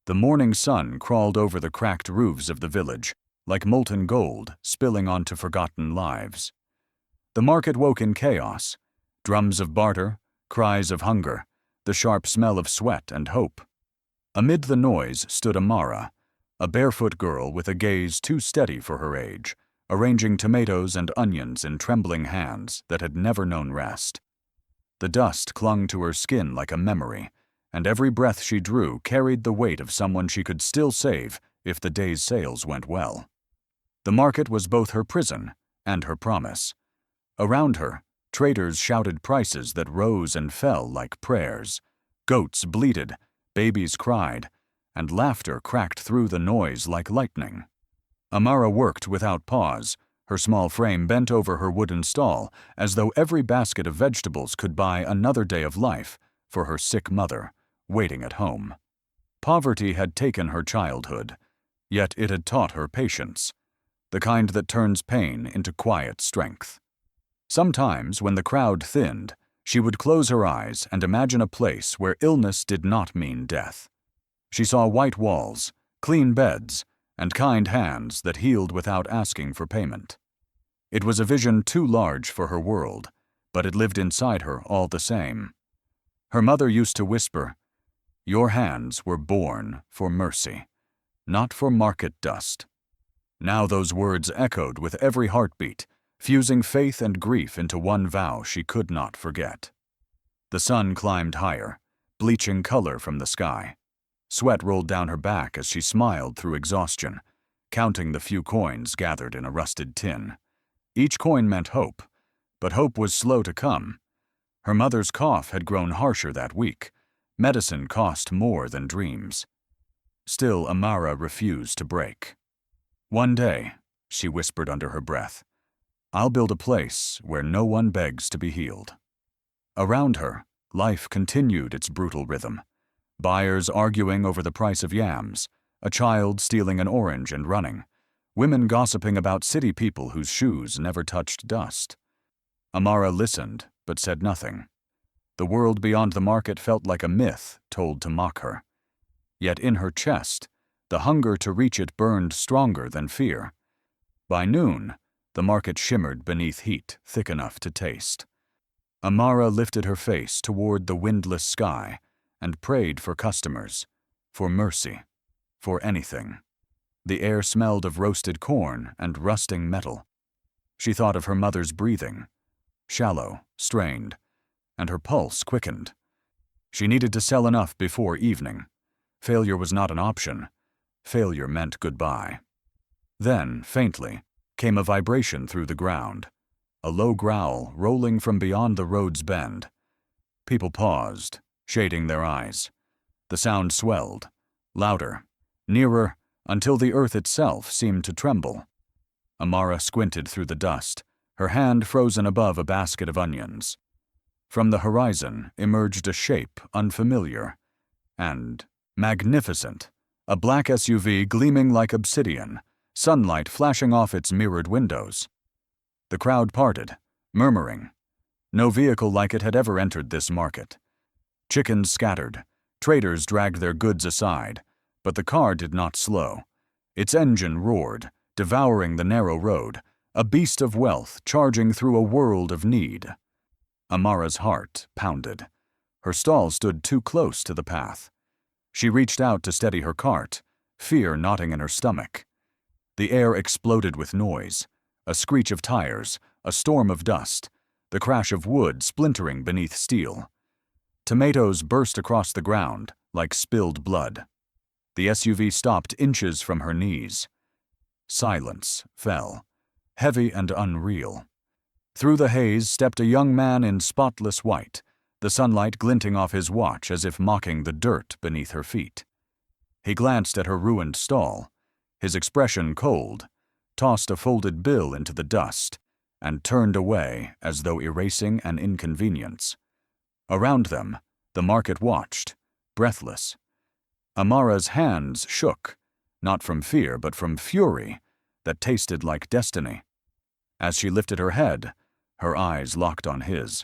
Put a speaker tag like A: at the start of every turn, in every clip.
A: The morning sun crawled over the cracked roofs of the village, like molten gold spilling onto forgotten lives. The market woke in chaos, drums of barter, cries of hunger, the sharp smell of sweat and hope. Amid the noise stood Amara, a barefoot girl with a gaze too steady for her age, arranging tomatoes and onions in trembling hands that had never known rest. The dust clung to her skin like a memory, and every breath she drew carried the weight of someone she could still save if the day's sales went well. The market was both her prison and her promise. Around her, traders shouted prices that rose and fell like prayers. Goats bleated, babies cried, and laughter cracked through the noise like lightning. Amara worked without pause, her small frame bent over her wooden stall, as though every basket of vegetables could buy another day of life for her sick mother, waiting at home. Poverty had taken her childhood, yet it had taught her patience, the kind that turns pain into quiet strength. Sometimes, when the crowd thinned, she would close her eyes and imagine a place where illness did not mean death. She saw white walls, clean beds, and kind hands that healed without asking for payment. It was a vision too large for her world, but it lived inside her all the same. Her mother used to whisper, "Your hands were born for mercy, not for market dust." Now those words echoed with every heartbeat, fusing faith and grief into one vow she could not forget. The sun climbed higher, bleaching color from the sky. Sweat rolled down her back as she smiled through exhaustion, counting the few coins gathered in a rusted tin. Each coin meant hope, but hope was slow to come. Her mother's cough had grown harsher that week. Medicine cost more than dreams. Still, Amara refused to break. "One day," she whispered under her breath, "I'll build a place where no one begs to be healed." Around her, life continued its brutal rhythm. Buyers arguing over the price of yams, a child stealing an orange and running, women gossiping about city people whose shoes never touched dust. Amara listened, but said nothing. The world beyond the market felt like a myth told to mock her. Yet in her chest, the hunger to reach it burned stronger than fear. By noon, the market shimmered beneath heat thick enough to taste. Amara lifted her face toward the windless sky and prayed for customers, for mercy, for anything. The air smelled of roasted corn and rusting metal. She thought of her mother's breathing, shallow, strained, and her pulse quickened. She needed to sell enough before evening. Failure was not an option. Failure meant goodbye. Then, faintly, came a vibration through the ground, a low growl rolling from beyond the road's bend. People paused, shading their eyes. The sound swelled, louder, nearer, until the earth itself seemed to tremble. Amara squinted through the dust, her hand frozen above a basket of onions. From the horizon emerged a shape unfamiliar and magnificent, a black SUV gleaming like obsidian, sunlight flashing off its mirrored windows. The crowd parted, murmuring. No vehicle like it had ever entered this market. Chickens scattered, traders dragged their goods aside, but the car did not slow. Its engine roared, devouring the narrow road, a beast of wealth charging through a world of need. Amara's heart pounded. Her stall stood too close to the path. She reached out to steady her cart, fear knotting in her stomach. The air exploded with noise, a screech of tires, a storm of dust, the crash of wood splintering beneath steel. Tomatoes burst across the ground like spilled blood. The SUV stopped inches from her knees. Silence fell, heavy and unreal. Through the haze stepped a young man in spotless white, the sunlight glinting off his watch as if mocking the dirt beneath her feet. He glanced at her ruined stall, his expression cold, tossed a folded bill into the dust, and turned away as though erasing an inconvenience. Around them, the market watched, breathless. Amara's hands shook, not from fear but from fury that tasted like destiny. As she lifted her head, her eyes locked on his,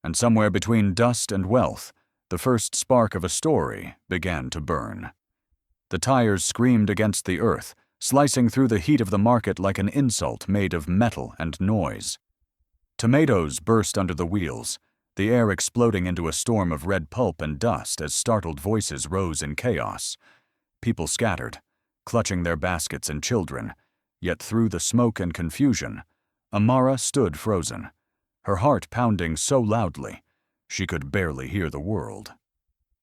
A: and somewhere between dust and wealth, the first spark of a story began to burn. The tires screamed against the earth, slicing through the heat of the market like an insult made of metal and noise. Tomatoes burst under the wheels, the air exploding into a storm of red pulp and dust as startled voices rose in chaos. People scattered, clutching their baskets and children, yet through the smoke and confusion, Amara stood frozen, her heart pounding so loudly she could barely hear the world.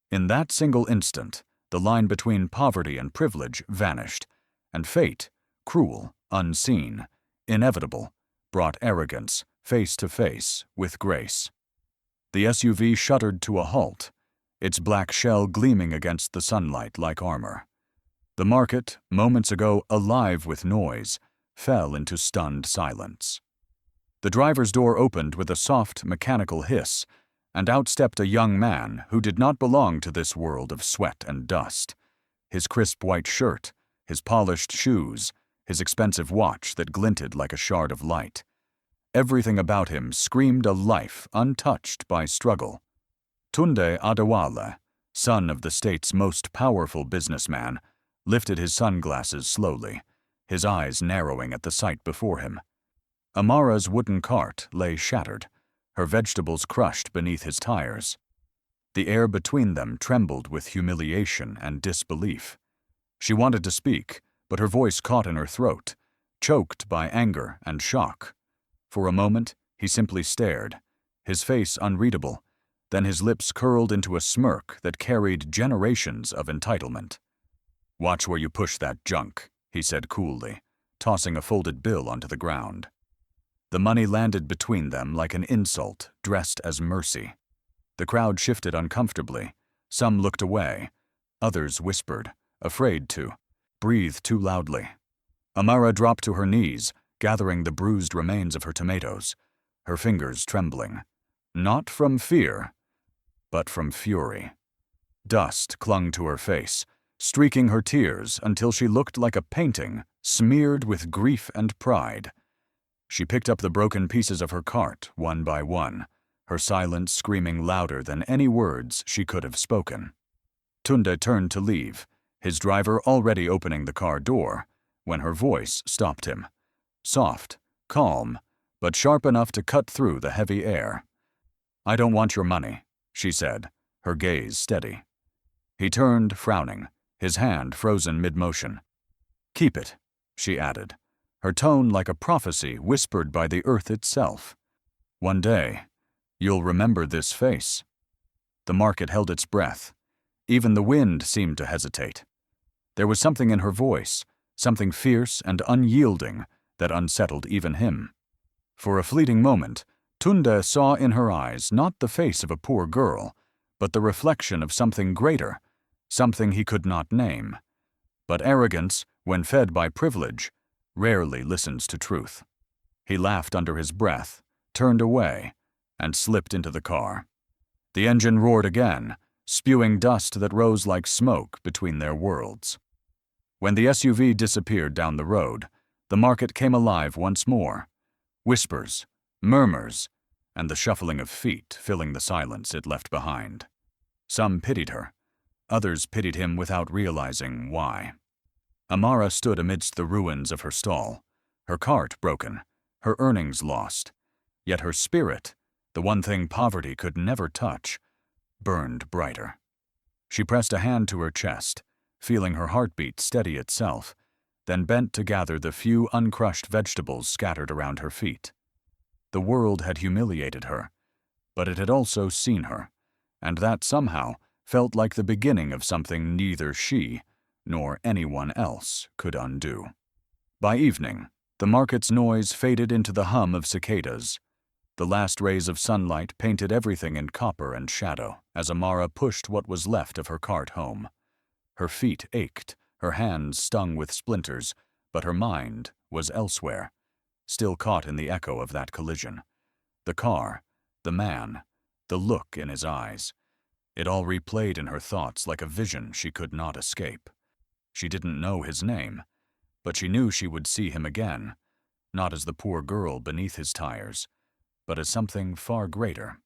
A: In that single instant, the line between poverty and privilege vanished, and fate, cruel, unseen, inevitable, brought arrogance face to face with grace. The SUV shuddered to a halt, its black shell gleaming against the sunlight like armor. The market, moments ago alive with noise, fell into stunned silence. The driver's door opened with a soft, mechanical hiss, and out stepped a young man who did not belong to this world of sweat and dust. His crisp white shirt, his polished shoes, his expensive watch that glinted like a shard of light. Everything about him screamed a life untouched by struggle. Tunde Adewale, son of the state's most powerful businessman, lifted his sunglasses slowly, his eyes narrowing at the sight before him. Amara's wooden cart lay shattered, her vegetables crushed beneath his tires. The air between them trembled with humiliation and disbelief. She wanted to speak, but her voice caught in her throat, choked by anger and shock. For a moment, he simply stared, his face unreadable, then his lips curled into a smirk that carried generations of entitlement. "Watch where you push that junk," he said coolly, tossing a folded bill onto the ground. The money landed between them like an insult dressed as mercy. The crowd shifted uncomfortably. Some looked away. Others whispered, afraid to breathe too loudly. Amara dropped to her knees, gathering the bruised remains of her tomatoes, her fingers trembling. Not from fear, but from fury. Dust clung to her face, streaking her tears until she looked like a painting smeared with grief and pride. She picked up the broken pieces of her cart one by one, her silence screaming louder than any words she could have spoken. Tunde turned to leave, his driver already opening the car door, when her voice stopped him. Soft, calm, but sharp enough to cut through the heavy air. "I don't want your money," she said, her gaze steady. He turned, frowning, his hand frozen mid-motion. "Keep it," she added, her tone like a prophecy whispered by the earth itself. "One day, you'll remember this face." The market held its breath. Even the wind seemed to hesitate. There was something in her voice, something fierce and unyielding that unsettled even him. For a fleeting moment, Tunde saw in her eyes not the face of a poor girl, but the reflection of something greater, something he could not name. But arrogance, when fed by privilege, rarely listens to truth. He laughed under his breath, turned away, and slipped into the car. The engine roared again, spewing dust that rose like smoke between their worlds. When the SUV disappeared down the road, the market came alive once more. Whispers, murmurs, and the shuffling of feet filling the silence it left behind. Some pitied her. Others pitied him without realizing why. Amara stood amidst the ruins of her stall, her cart broken, her earnings lost. Yet her spirit, the one thing poverty could never touch, burned brighter. She pressed a hand to her chest, feeling her heartbeat steady itself, then bent to gather the few uncrushed vegetables scattered around her feet. The world had humiliated her, but it had also seen her, and that somehow felt like the beginning of something neither she nor anyone else could undo. By evening, the market's noise faded into the hum of cicadas. The last rays of sunlight painted everything in copper and shadow as Amara pushed what was left of her cart home. Her feet ached, her hands stung with splinters, but her mind was elsewhere, still caught in the echo of that collision. The car, the man, the look in his eyes. It all replayed in her thoughts like a vision she could not escape. She didn't know his name, but she knew she would see him again, not as the poor girl beneath his tires, but as something far greater.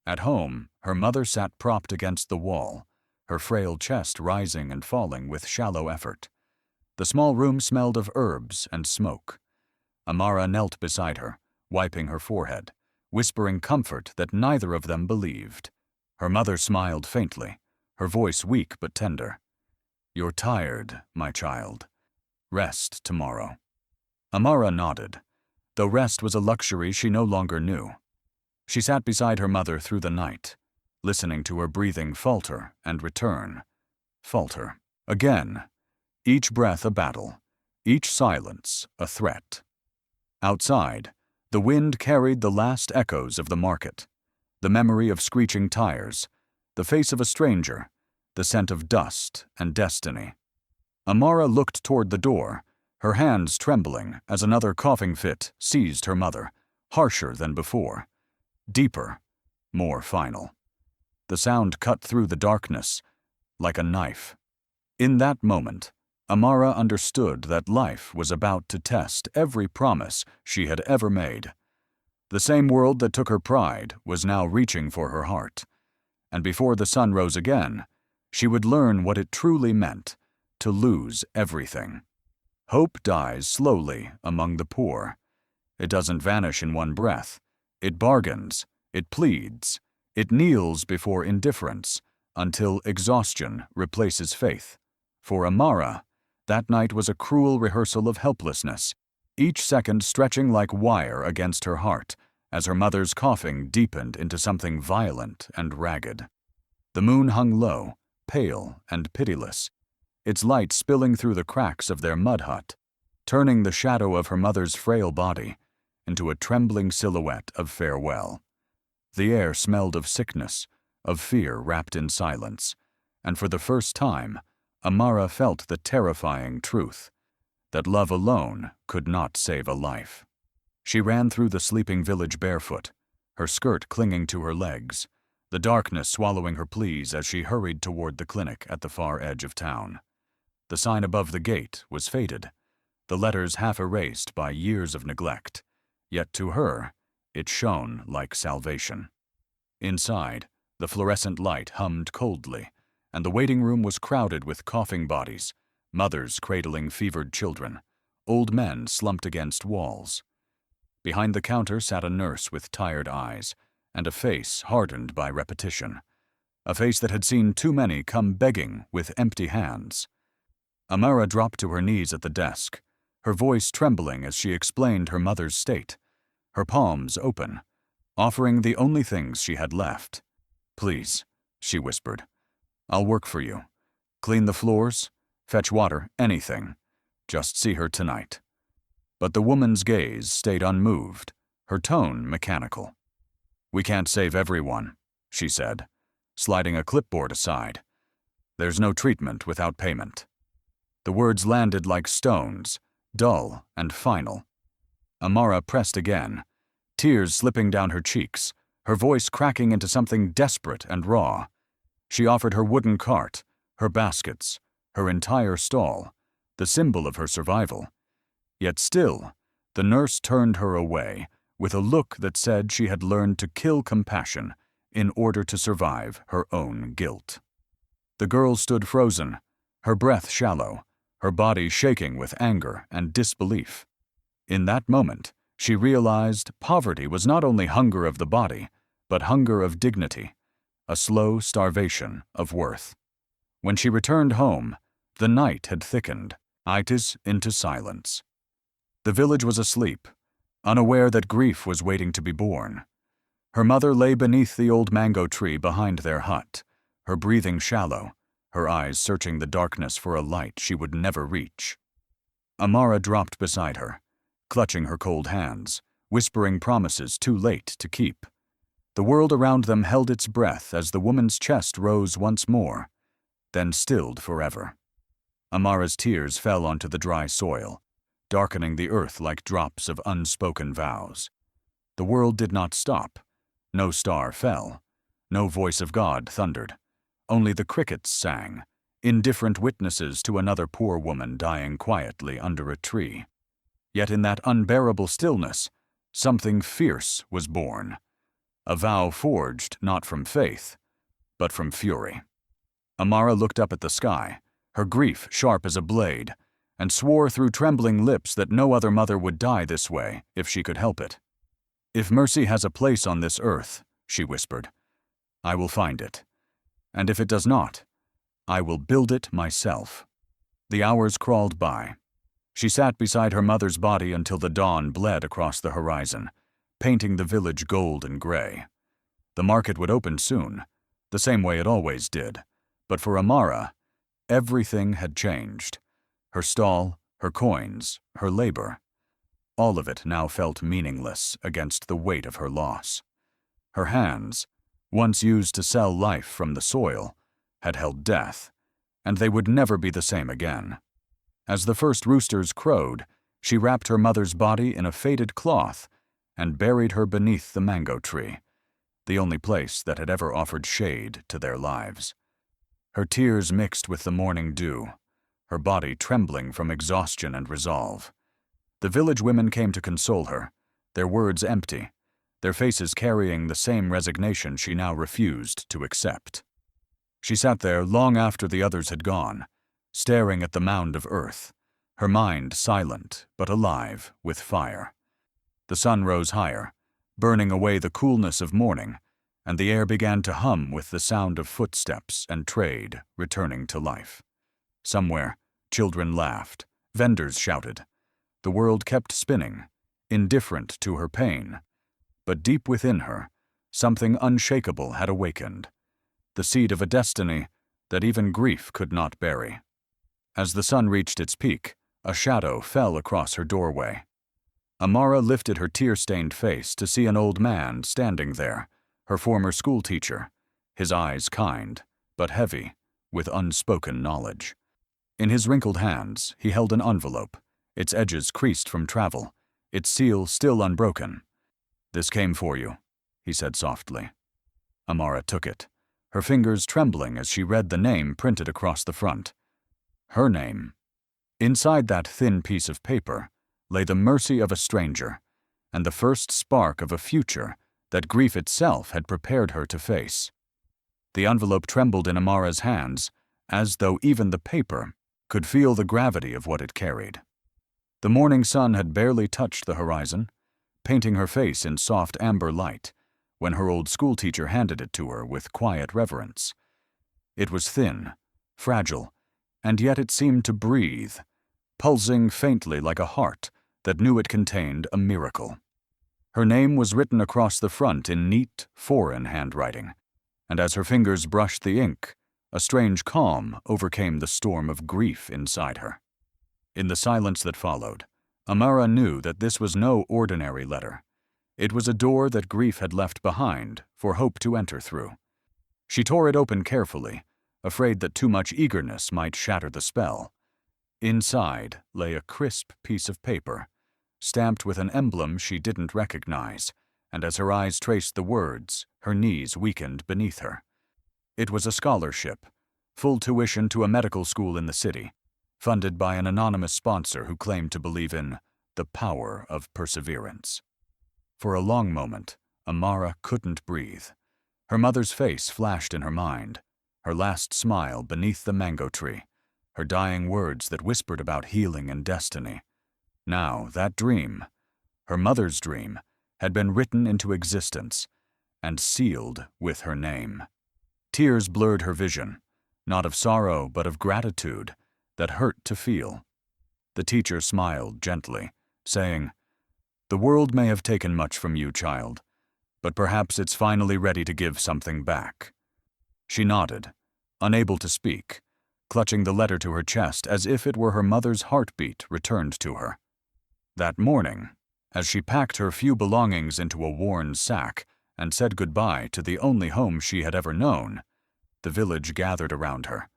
A: At home, her mother sat propped against the wall, her frail chest rising and falling with shallow effort. The small room smelled of herbs and smoke. Amara knelt beside her, wiping her forehead, whispering comfort that neither of them believed. Her mother smiled faintly, her voice weak but tender. "You're tired, my child. Rest tomorrow." Amara nodded, though rest was a luxury she no longer knew. She sat beside her mother through the night, listening to her breathing falter and return. Falter. Again. Each breath a battle, each silence a threat. Outside, the wind carried the last echoes of the market, the memory of screeching tires, the face of a stranger, the scent of dust and destiny. Amara looked toward the door, her hands trembling as another coughing fit seized her mother, harsher than before, deeper, more final. The sound cut through the darkness like a knife. In that moment, Amara understood that life was about to test every promise she had ever made. The same world that took her pride was now reaching for her heart, and before the sun rose again, she would learn what it truly meant to lose everything. Hope dies slowly among the poor. It doesn't vanish in one breath. It bargains, it pleads, it kneels before indifference until exhaustion replaces faith. For Amara, that night was a cruel rehearsal of helplessness, each second stretching like wire against her heart as her mother's coughing deepened into something violent and ragged. The moon hung low, pale and pitiless, its light spilling through the cracks of their mud hut, turning the shadow of her mother's frail body into a trembling silhouette of farewell. The air smelled of sickness, of fear wrapped in silence, and for the first time, Amara felt the terrifying truth that love alone could not save a life. She ran through the sleeping village barefoot, her skirt clinging to her legs, the darkness swallowing her pleas as she hurried toward the clinic at the far edge of town. The sign above the gate was faded, the letters half erased by years of neglect, yet to her, it shone like salvation. Inside, the fluorescent light hummed coldly, and the waiting room was crowded with coughing bodies, mothers cradling fevered children, old men slumped against walls. Behind the counter sat a nurse with tired eyes and a face hardened by repetition, a face that had seen too many come begging with empty hands. Amara dropped to her knees at the desk, her voice trembling as she explained her mother's state, her palms open, offering the only things she had left. "Please," she whispered, "I'll work for you. Clean the floors, fetch water, anything. Just see her tonight." But the woman's gaze stayed unmoved, her tone mechanical. "We can't save everyone," she said, sliding a clipboard aside. "There's no treatment without payment." The words landed like stones, dull and final. Amara pressed again, tears slipping down her cheeks, her voice cracking into something desperate and raw. She offered her wooden cart, her baskets, her entire stall, the symbol of her survival. Yet still, the nurse turned her away with a look that said she had learned to kill compassion in order to survive her own guilt. The girl stood frozen, her breath shallow, her body shaking with anger and disbelief. In that moment, she realized poverty was not only hunger of the body, but hunger of dignity, a slow starvation of worth. When she returned home, the night had thickened, itis into silence. The village was asleep, unaware that grief was waiting to be born. Her mother lay beneath the old mango tree behind their hut, her breathing shallow, her eyes searching the darkness for a light she would never reach. Amara dropped beside her, clutching her cold hands, whispering promises too late to keep. The world around them held its breath as the woman's chest rose once more, then stilled forever. Amara's tears fell onto the dry soil, darkening the earth like drops of unspoken vows. The world did not stop. No star fell. No voice of God thundered. Only the crickets sang, indifferent witnesses to another poor woman dying quietly under a tree. Yet in that unbearable stillness, something fierce was born. A vow forged not from faith, but from fury. Amara looked up at the sky, her grief sharp as a blade, and swore through trembling lips that no other mother would die this way if she could help it. "If mercy has a place on this earth," she whispered, "I will find it. And if it does not, I will build it myself." The hours crawled by. She sat beside her mother's body until the dawn bled across the horizon, painting the village gold and gray. The market would open soon, the same way it always did, but for Amara, everything had changed. Her stall, her coins, her labor. All of it now felt meaningless against the weight of her loss. Her hands, once used to sell life from the soil, had held death, and they would never be the same again. As the first roosters crowed, she wrapped her mother's body in a faded cloth and buried her beneath the mango tree, the only place that had ever offered shade to their lives. Her tears mixed with the morning dew, her body trembling from exhaustion and resolve. The village women came to console her, their words empty, their faces carrying the same resignation she now refused to accept. She sat there long after the others had gone, staring at the mound of earth, her mind silent but alive with fire. The sun rose higher, burning away the coolness of morning, and the air began to hum with the sound of footsteps and trade returning to life. Somewhere, children laughed, vendors shouted. The world kept spinning, indifferent to her pain. But deep within her, something unshakable had awakened, the seed of a destiny that even grief could not bury. As the sun reached its peak, a shadow fell across her doorway. Amara lifted her tear-stained face to see an old man standing there, her former schoolteacher, his eyes kind, but heavy, with unspoken knowledge. In his wrinkled hands, he held an envelope, its edges creased from travel, its seal still unbroken. "This came for you," he said softly. Amara took it, her fingers trembling as she read the name printed across the front. Her name. Inside that thin piece of paper lay the mercy of a stranger, and the first spark of a future that grief itself had prepared her to face. The envelope trembled in Amara's hands, as though even the paper could feel the gravity of what it carried. The morning sun had barely touched the horizon, painting her face in soft amber light, when her old schoolteacher handed it to her with quiet reverence. It was thin, fragile, and yet it seemed to breathe, pulsing faintly like a heart that knew it contained a miracle. Her name was written across the front in neat, foreign handwriting, and as her fingers brushed the ink, a strange calm overcame the storm of grief inside her. In the silence that followed, Amara knew that this was no ordinary letter. It was a door that grief had left behind for hope to enter through. She tore it open carefully, afraid that too much eagerness might shatter the spell. Inside lay a crisp piece of paper, stamped with an emblem she didn't recognize, and as her eyes traced the words, her knees weakened beneath her. It was a scholarship, full tuition to a medical school in the city, funded by an anonymous sponsor who claimed to believe in the power of perseverance. For a long moment, Amara couldn't breathe. Her mother's face flashed in her mind, her last smile beneath the mango tree, her dying words that whispered about healing and destiny. Now that dream, her mother's dream, had been written into existence and sealed with her name. Tears blurred her vision, not of sorrow but of gratitude that hurt to feel. The teacher smiled gently, saying, "The world may have taken much from you, child, but perhaps it's finally ready to give something back." She nodded, unable to speak, clutching the letter to her chest as if it were her mother's heartbeat returned to her. That morning, as she packed her few belongings into a worn sack and said goodbye to the only home she had ever known, the village gathered around her.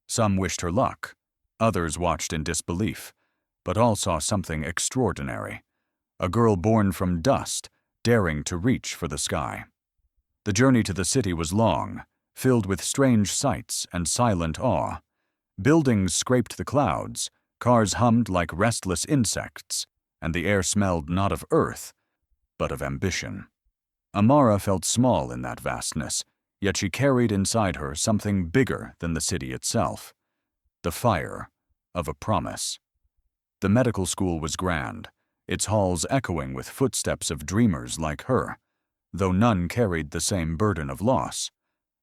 A: Some wished her luck, others watched in disbelief, but all saw something extraordinary. A girl born from dust, daring to reach for the sky. The journey to the city was long, filled with strange sights and silent awe. Buildings scraped the clouds, cars hummed like restless insects, and the air smelled not of earth, but of ambition. Amara felt small in that vastness, Yet she carried inside her something bigger than the city itself, the fire of a promise. The medical school was grand, its halls echoing with footsteps of dreamers like her, though none carried the same burden of loss.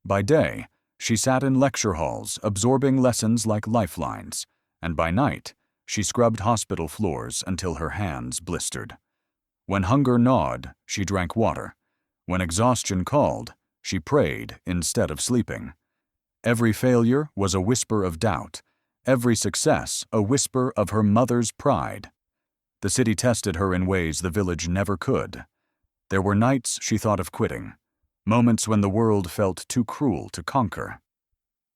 A: By day, she sat in lecture halls, absorbing lessons like lifelines, and by night, she scrubbed hospital floors until her hands blistered. When hunger gnawed, she drank water. When exhaustion called, she prayed instead of sleeping. Every failure was a whisper of doubt, every success a whisper of her mother's pride. The city tested her in ways the village never could. There were nights she thought of quitting, moments when the world felt too cruel to conquer.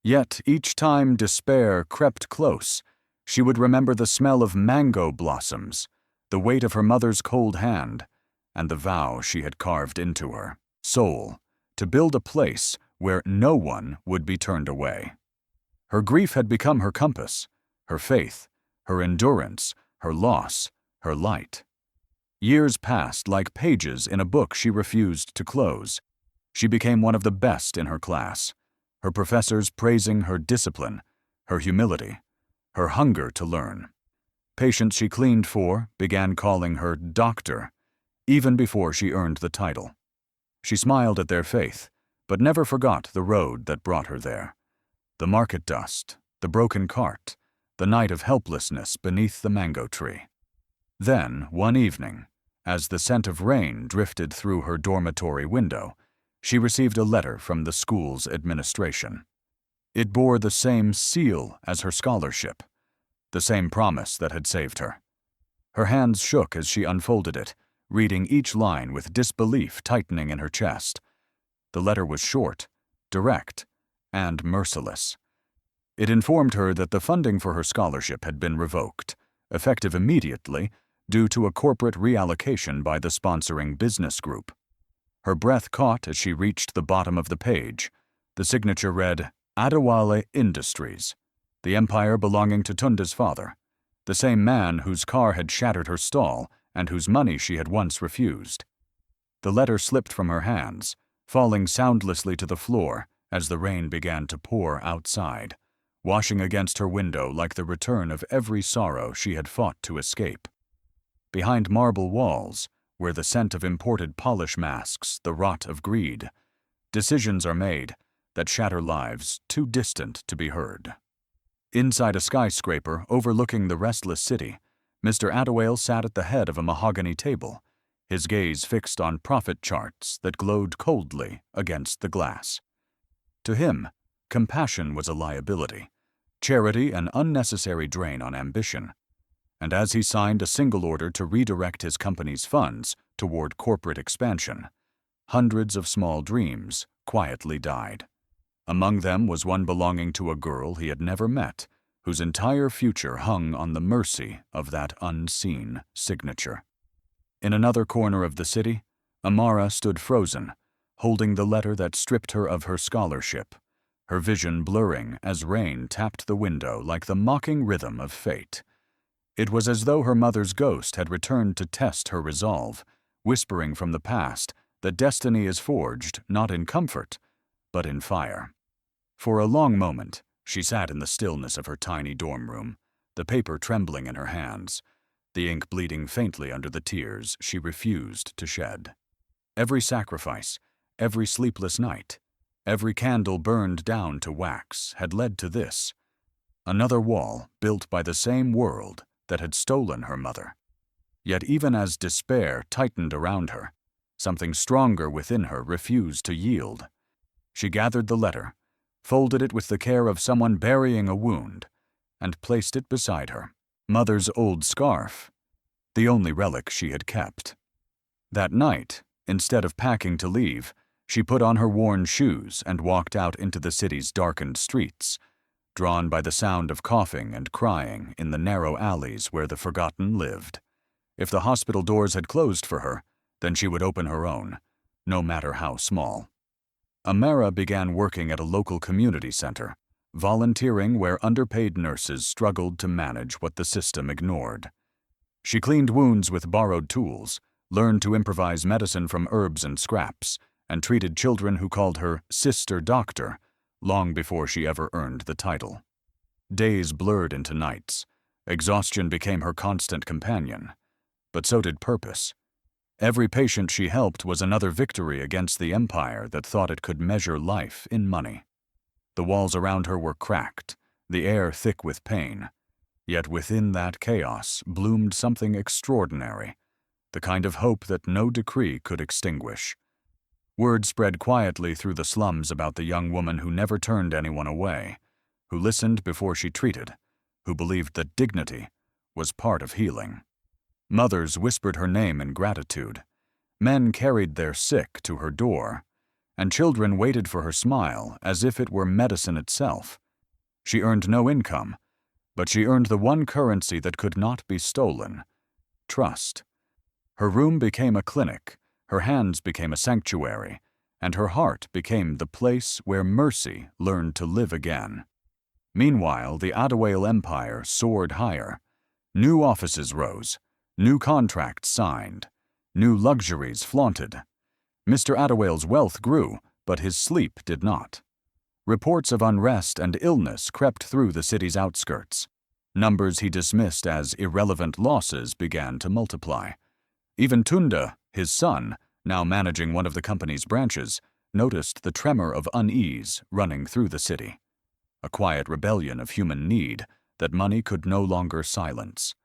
A: Yet each time despair crept close, she would remember the smell of mango blossoms, the weight of her mother's cold hand, and the vow she had carved into her soul to build a place where no one would be turned away. Her grief had become her compass, her faith, her endurance, her loss, her light. Years passed like pages in a book she refused to close. She became one of the best in her class, her professors praising her discipline, her humility, her hunger to learn. Patients she cleaned for began calling her doctor, even before she earned the title. She smiled at their faith, but never forgot the road that brought her there. The market dust, the broken cart, the night of helplessness beneath the mango tree. Then, one evening, as the scent of rain drifted through her dormitory window, she received a letter from the school's administration. It bore the same seal as her scholarship, the same promise that had saved her. Her hands shook as she unfolded it, reading each line with disbelief tightening in her chest. The letter was short, direct, and merciless. It informed her that the funding for her scholarship had been revoked, effective immediately, due to a corporate reallocation by the sponsoring business group. Her breath caught as she reached the bottom of the page. The signature read, Adewale Industries, the empire belonging to Tunde's father, the same man whose car had shattered her stall and whose money she had once refused. The letter slipped from her hands, falling soundlessly to the floor as the rain began to pour outside, washing against her window like the return of every sorrow she had fought to escape. Behind marble walls, where the scent of imported polish masks the rot of greed, decisions are made that shatter lives too distant to be heard. Inside a skyscraper overlooking the restless city, Mr. Adewale sat at the head of a mahogany table, his gaze fixed on profit charts that glowed coldly against the glass. To him, compassion was a liability, charity an unnecessary drain on ambition. And as he signed a single order to redirect his company's funds toward corporate expansion, hundreds of small dreams quietly died. Among them was one belonging to a girl he had never met, whose entire future hung on the mercy of that unseen signature. In another corner of the city, Amara stood frozen, holding the letter that stripped her of her scholarship, her vision blurring as rain tapped the window like the mocking rhythm of fate. It was as though her mother's ghost had returned to test her resolve, whispering from the past that destiny is forged not in comfort, but in fire. For a long moment, she sat in the stillness of her tiny dorm room, the paper trembling in her hands, the ink bleeding faintly under the tears she refused to shed. Every sacrifice, every sleepless night, every candle burned down to wax had led to this, another wall built by the same world that had stolen her mother. Yet even as despair tightened around her, something stronger within her refused to yield. She gathered the letter, folded it with the care of someone burying a wound, and placed it beside her, mother's old scarf, the only relic she had kept. That night, instead of packing to leave, she put on her worn shoes and walked out into the city's darkened streets, drawn by the sound of coughing and crying in the narrow alleys where the forgotten lived. If the hospital doors had closed for her, then she would open her own, no matter how small. Amara began working at a local community center, volunteering where underpaid nurses struggled to manage what the system ignored. She cleaned wounds with borrowed tools, learned to improvise medicine from herbs and scraps, and treated children who called her Sister Doctor long before she ever earned the title. Days blurred into nights. Exhaustion became her constant companion, but so did purpose. Every patient she helped was another victory against the empire that thought it could measure life in money. The walls around her were cracked, the air thick with pain. Yet within that chaos bloomed something extraordinary, the kind of hope that no decree could extinguish. Word spread quietly through the slums about the young woman who never turned anyone away, who listened before she treated, who believed that dignity was part of healing. Mothers whispered her name in gratitude. Men carried their sick to her door, and children waited for her smile as if it were medicine itself. She earned no income, but she earned the one currency that could not be stolen: trust. Her room became a clinic, her hands became a sanctuary, and her heart became the place where mercy learned to live again. Meanwhile, the Adawale Empire soared higher. New offices rose, new contracts signed, new luxuries flaunted. Mr. Adawale's wealth grew, but his sleep did not. Reports of unrest and illness crept through the city's outskirts. Numbers he dismissed as irrelevant losses began to multiply. Even Tunda, his son, now managing one of the company's branches, noticed the tremor of unease running through the city. A quiet rebellion of human need that money could no longer silence.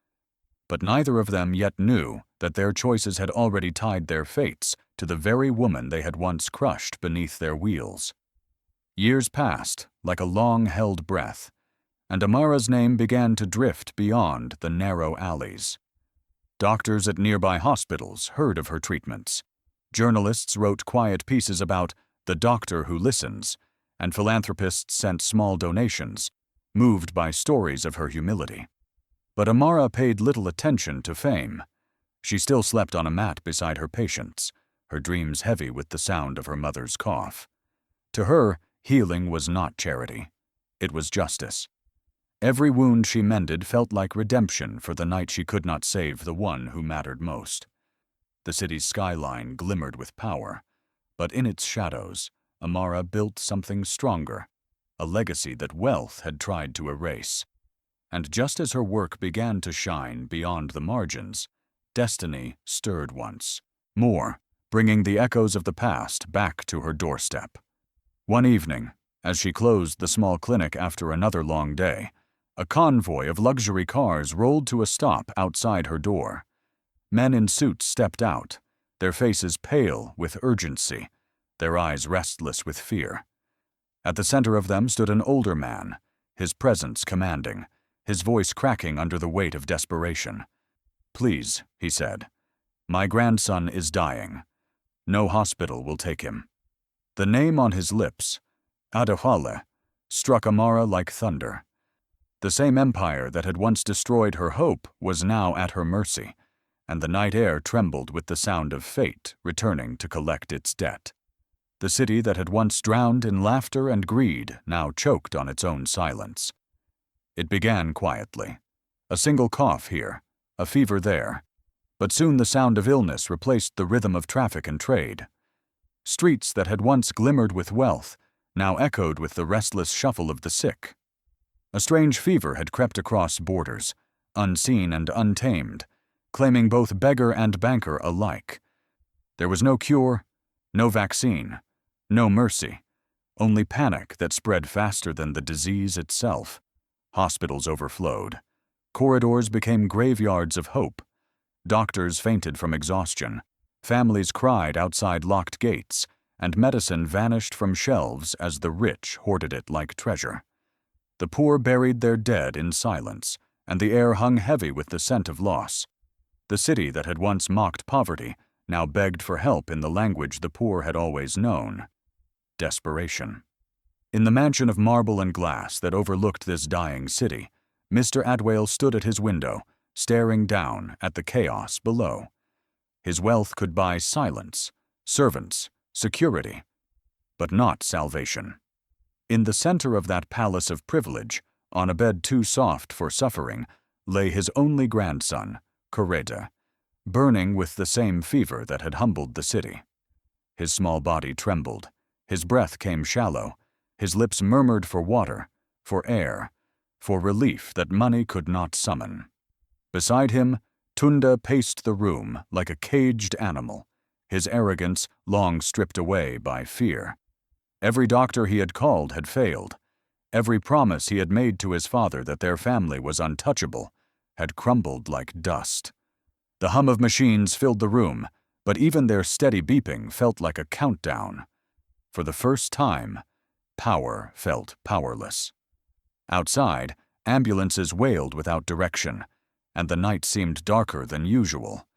A: But neither of them yet knew that their choices had already tied their fates to the very woman they had once crushed beneath their wheels. Years passed like a long-held breath, and Amara's name began to drift beyond the narrow alleys. Doctors at nearby hospitals heard of her treatments. Journalists wrote quiet pieces about the doctor who listens, and philanthropists sent small donations, moved by stories of her humility. But Amara paid little attention to fame. She still slept on a mat beside her patients, her dreams heavy with the sound of her mother's cough. To her, healing was not charity. It was justice. Every wound she mended felt like redemption for the night she could not save the one who mattered most. The city's skyline glimmered with power, but in its shadows, Amara built something stronger, a legacy that wealth had tried to erase. And just as her work began to shine beyond the margins, destiny stirred once more, bringing the echoes of the past back to her doorstep. One evening, as she closed the small clinic after another long day, a convoy of luxury cars rolled to a stop outside her door. Men in suits stepped out, their faces pale with urgency, their eyes restless with fear. At the center of them stood an older man, his presence commanding, his voice cracking under the weight of desperation. "Please," he said, "my grandson is dying. No hospital will take him." The name on his lips, Adawale, struck Amara like thunder. The same empire that had once destroyed her hope was now at her mercy, and the night air trembled with the sound of fate returning to collect its debt. The city that had once drowned in laughter and greed now choked on its own silence. It began quietly. A single cough here, a fever there, but soon the sound of illness replaced the rhythm of traffic and trade. Streets that had once glimmered with wealth now echoed with the restless shuffle of the sick. A strange fever had crept across borders, unseen and untamed, claiming both beggar and banker alike. There was no cure, no vaccine, no mercy, only panic that spread faster than the disease itself. Hospitals overflowed. Corridors became graveyards of hope. Doctors fainted from exhaustion. Families cried outside locked gates, and medicine vanished from shelves as the rich hoarded it like treasure. The poor buried their dead in silence, and the air hung heavy with the scent of loss. The city that had once mocked poverty now begged for help in the language the poor had always known: desperation. In the mansion of marble and glass that overlooked this dying city, Mr. Adawale stood at his window, staring down at the chaos below. His wealth could buy silence, servants, security, but not salvation. In the center of that palace of privilege, on a bed too soft for suffering, lay his only grandson, Koreda, burning with the same fever that had humbled the city. His small body trembled. His breath came shallow. His lips murmured for water, for air, for relief that money could not summon. Beside him, Tunda paced the room like a caged animal, his arrogance long stripped away by fear. Every doctor he had called had failed. Every promise he had made to his father that their family was untouchable had crumbled like dust. The hum of machines filled the room, but even their steady beeping felt like a countdown. For the first time, power felt powerless. Outside, ambulances wailed without direction, and the night seemed darker than usual.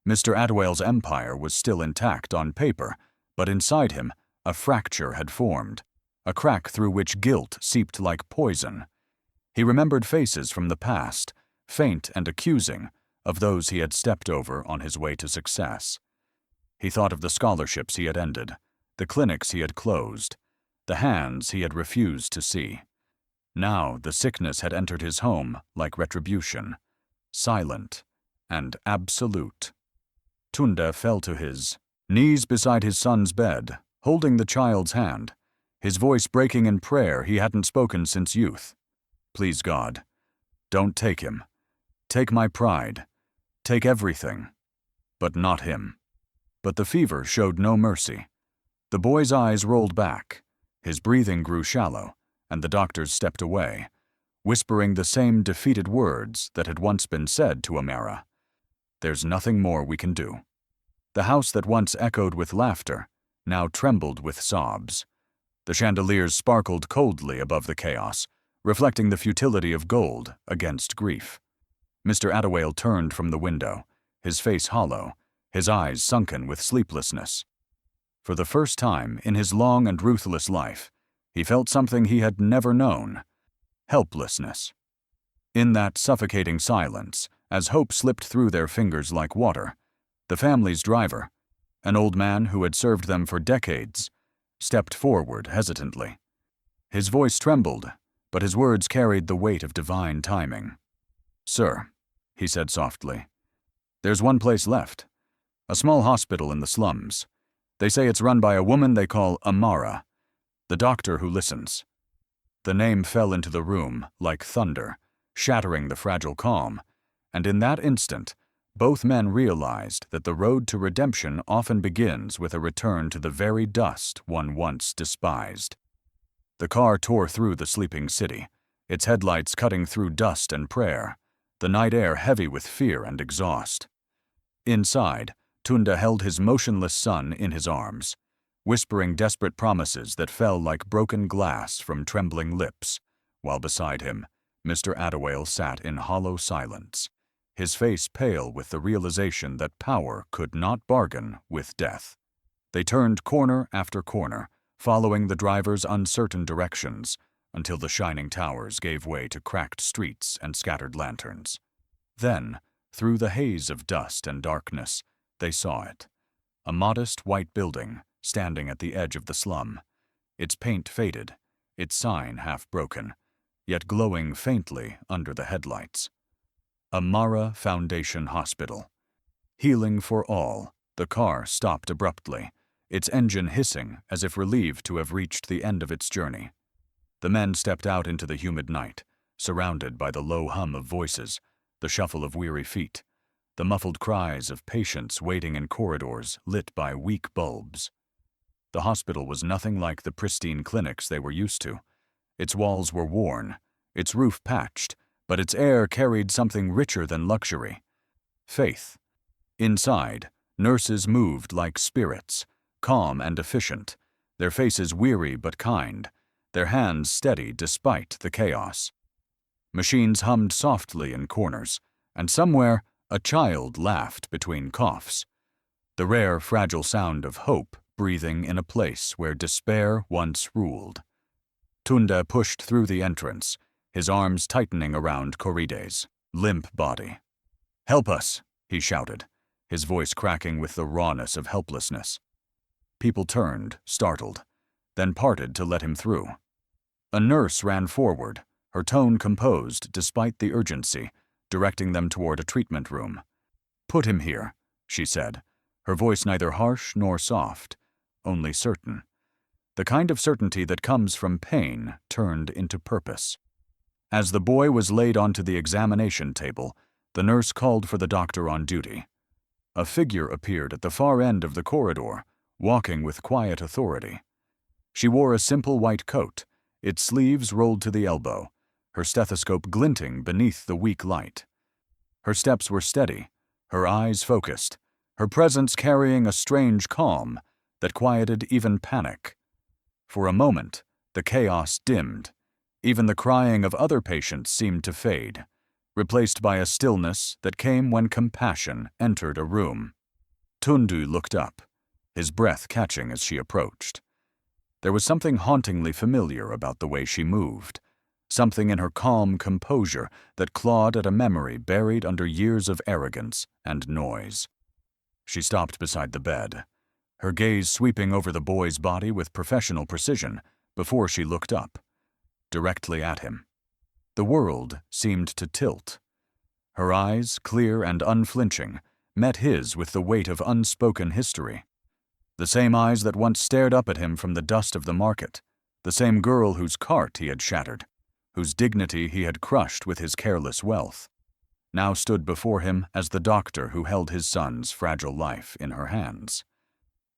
A: Mr. Attwell's empire was still intact on paper, but inside him, a fracture had formed, a crack through which guilt seeped like poison. He remembered faces from the past, faint and accusing, of those he had stepped over on his way to success. He thought of the scholarships he had ended, the clinics he had closed, the hands he had refused to see. Now the sickness had entered his home like retribution, silent and absolute. Tunda fell to his knees beside his son's bed, holding the child's hand, his voice breaking in prayer he hadn't spoken since youth. Please God, don't take him. Take my pride. Take everything. But not him. But the fever showed no mercy. The boy's eyes rolled back, his breathing grew shallow, and the doctors stepped away, whispering the same defeated words that had once been said to Amara. There's nothing more we can do. The house that once echoed with laughter now trembled with sobs. The chandeliers sparkled coldly above the chaos, reflecting the futility of gold against grief. Mr. Attwell turned from the window, his face hollow, his eyes sunken with sleeplessness. For the first time in his long and ruthless life, he felt something he had never known: helplessness. In that suffocating silence, as hope slipped through their fingers like water, the family's driver, an old man who had served them for decades, stepped forward hesitantly. His voice trembled, but his words carried the weight of divine timing. Sir, he said softly, there's one place left, a small hospital in the slums. They say it's run by a woman they call Amara, the doctor who listens. The name fell into the room like thunder, shattering the fragile calm, and in that instant, both men realized that the road to redemption often begins with a return to the very dust one once despised. The car tore through the sleeping city, its headlights cutting through dust and prayer, the night air heavy with fear and exhaust. Inside, Tunda held his motionless son in his arms, whispering desperate promises that fell like broken glass from trembling lips, while beside him, Mr. Attwell sat in hollow silence, his face pale with the realization that power could not bargain with death. They turned corner after corner, following the driver's uncertain directions, until the shining towers gave way to cracked streets and scattered lanterns. Then, through the haze of dust and darkness, they saw it, a modest white building standing at the edge of the slum, its paint faded, its sign half broken, yet glowing faintly under the headlights. Amara Foundation Hospital. Healing for all, the car stopped abruptly, its engine hissing as if relieved to have reached the end of its journey. The men stepped out into the humid night, surrounded by the low hum of voices, the shuffle of weary feet, the muffled cries of patients waiting in corridors lit by weak bulbs. The hospital was nothing like the pristine clinics they were used to. Its walls were worn, its roof patched, but its air carried something richer than luxury: faith. Inside, nurses moved like spirits, calm and efficient, their faces weary but kind, their hands steady despite the chaos. Machines hummed softly in corners, and somewhere a child laughed between coughs, the rare, fragile sound of hope breathing in a place where despair once ruled. Tunda pushed through the entrance, his arms tightening around Koride's limp body. "Help us," he shouted, his voice cracking with the rawness of helplessness. People turned, startled, then parted to let him through. A nurse ran forward, her tone composed despite the urgency, directing them toward a treatment room. "Put him here," she said, her voice neither harsh nor soft, only certain. The kind of certainty that comes from pain turned into purpose. As the boy was laid onto the examination table, the nurse called for the doctor on duty. A figure appeared at the far end of the corridor, walking with quiet authority. She wore a simple white coat, its sleeves rolled to the elbow, her stethoscope glinting beneath the weak light. Her steps were steady, her eyes focused, her presence carrying a strange calm that quieted even panic. For a moment, the chaos dimmed. Even the crying of other patients seemed to fade, replaced by a stillness that came when compassion entered a room. Tunde looked up, his breath catching as she approached. There was something hauntingly familiar about the way she moved, something in her calm composure that clawed at a memory buried under years of arrogance and noise. She stopped beside the bed, her gaze sweeping over the boy's body with professional precision before she looked up, directly at him. The world seemed to tilt. Her eyes, clear and unflinching, met his with the weight of unspoken history. The same eyes that once stared up at him from the dust of the market, the same girl whose cart he had shattered, whose dignity he had crushed with his careless wealth, now stood before him as the doctor who held his son's fragile life in her hands.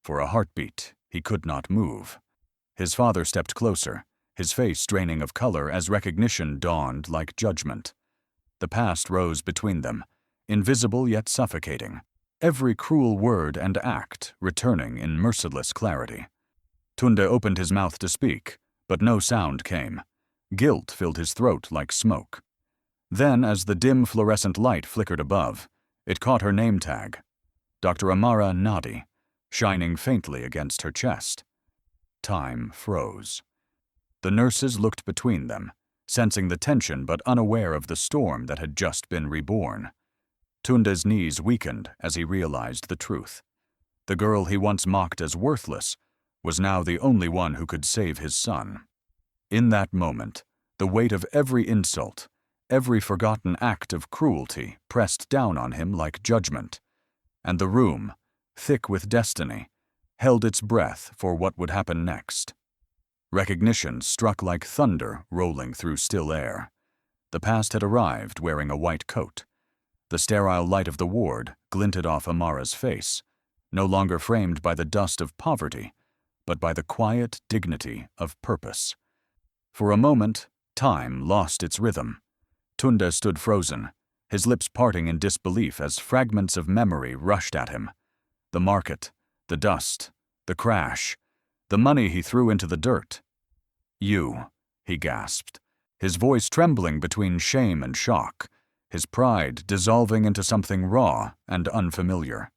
A: For a heartbeat, he could not move. His father stepped closer, his face draining of color as recognition dawned like judgment. The past rose between them, invisible yet suffocating, every cruel word and act returning in merciless clarity. Tunde opened his mouth to speak, but no sound came. Guilt filled his throat like smoke. Then, as the dim fluorescent light flickered above, it caught her name tag, Dr. Amara Nadi, shining faintly against her chest. Time froze. The nurses looked between them, sensing the tension but unaware of the storm that had just been reborn. Tunde's knees weakened as he realized the truth. The girl he once mocked as worthless was now the only one who could save his son. In that moment, the weight of every insult, every forgotten act of cruelty pressed down on him like judgment, and the room, thick with destiny, held its breath for what would happen next. Recognition struck like thunder rolling through still air. The past had arrived wearing a white coat. The sterile light of the ward glinted off Amara's face, no longer framed by the dust of poverty, but by the quiet dignity of purpose. For a moment, time lost its rhythm. Tunde stood frozen, his lips parting in disbelief as fragments of memory rushed at him. The market, the dust, the crash, the money he threw into the dirt. "You," he gasped, his voice trembling between shame and shock, his pride dissolving into something raw and unfamiliar.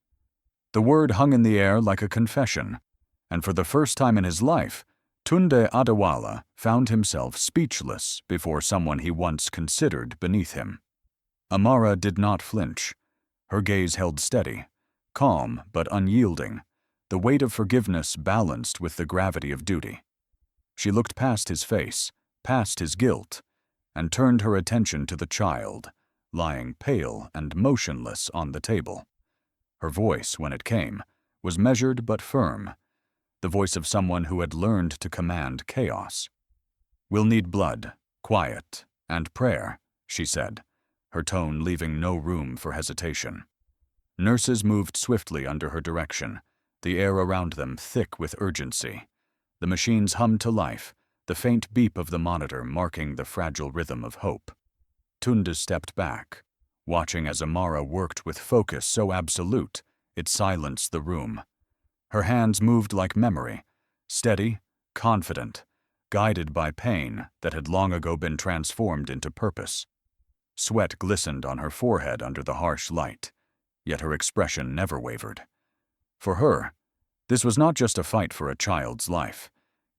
A: The word hung in the air like a confession, and for the first time in his life, Tunde Adewale found himself speechless before someone he once considered beneath him. Amara did not flinch. Her gaze held steady, calm but unyielding, the weight of forgiveness balanced with the gravity of duty. She looked past his face, past his guilt, and turned her attention to the child, lying pale and motionless on the table. Her voice, when it came, was measured but firm, the voice of someone who had learned to command chaos. "We'll need blood, quiet, and prayer," she said, her tone leaving no room for hesitation. Nurses moved swiftly under her direction, the air around them thick with urgency. The machines hummed to life, the faint beep of the monitor marking the fragile rhythm of hope. Tunde stepped back, watching as Amara worked with focus so absolute it silenced the room. Her hands moved like memory, steady, confident, guided by pain that had long ago been transformed into purpose. Sweat glistened on her forehead under the harsh light, yet her expression never wavered. For her, this was not just a fight for a child's life.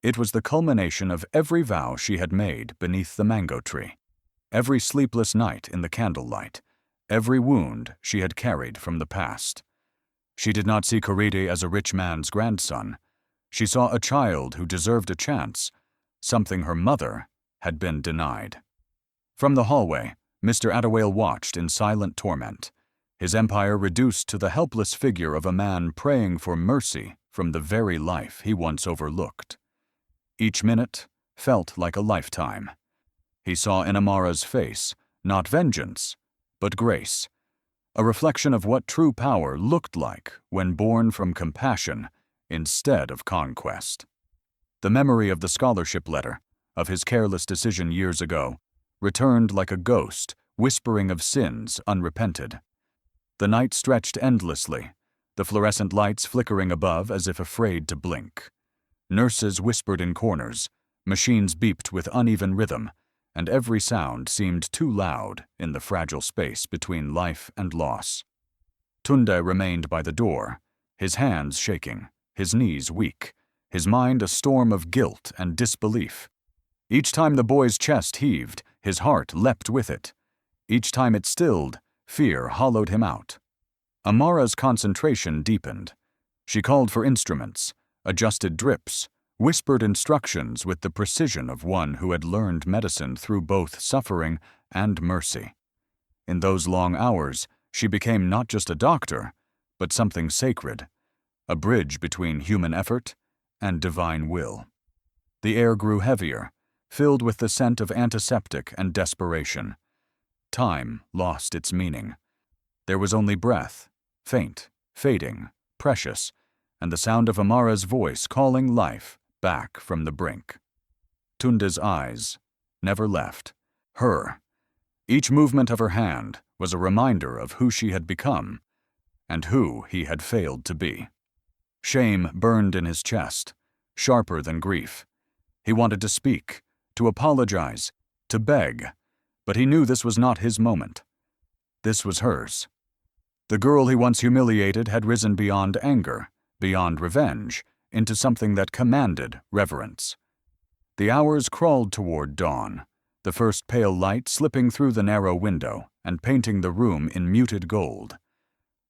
A: It was the culmination of every vow she had made beneath the mango tree, every sleepless night in the candlelight, every wound she had carried from the past. She did not see Korede as a rich man's grandson. She saw a child who deserved a chance, something her mother had been denied. From the hallway, Mr. Adewale watched in silent torment, his empire reduced to the helpless figure of a man praying for mercy from the very life he once overlooked. Each minute felt like a lifetime. He saw in Amara's face not vengeance, but grace, a reflection of what true power looked like when born from compassion instead of conquest. The memory of the scholarship letter, of his careless decision years ago, returned like a ghost, whispering of sins unrepented. The night stretched endlessly, the fluorescent lights flickering above as if afraid to blink. Nurses whispered in corners, machines beeped with uneven rhythm, and every sound seemed too loud in the fragile space between life and loss. Tunde remained by the door, his hands shaking, his knees weak, his mind a storm of guilt and disbelief. Each time the boy's chest heaved, his heart leapt with it. Each time it stilled, fear hollowed him out. Amara's concentration deepened. She called for instruments, adjusted drips, whispered instructions with the precision of one who had learned medicine through both suffering and mercy. In those long hours, she became not just a doctor, but something sacred, a bridge between human effort and divine will. The air grew heavier, filled with the scent of antiseptic and desperation. Time lost its meaning. There was only breath, faint, fading, precious, and the sound of Amara's voice calling life back from the brink. Tunde's eyes never left her. Each movement of her hand was a reminder of who she had become and who he had failed to be. Shame burned in his chest, sharper than grief. He wanted to speak, to apologize, to beg, but he knew this was not his moment. This was hers. The girl he once humiliated had risen beyond anger, beyond revenge, into something that commanded reverence. The hours crawled toward dawn, the first pale light slipping through the narrow window and painting the room in muted gold.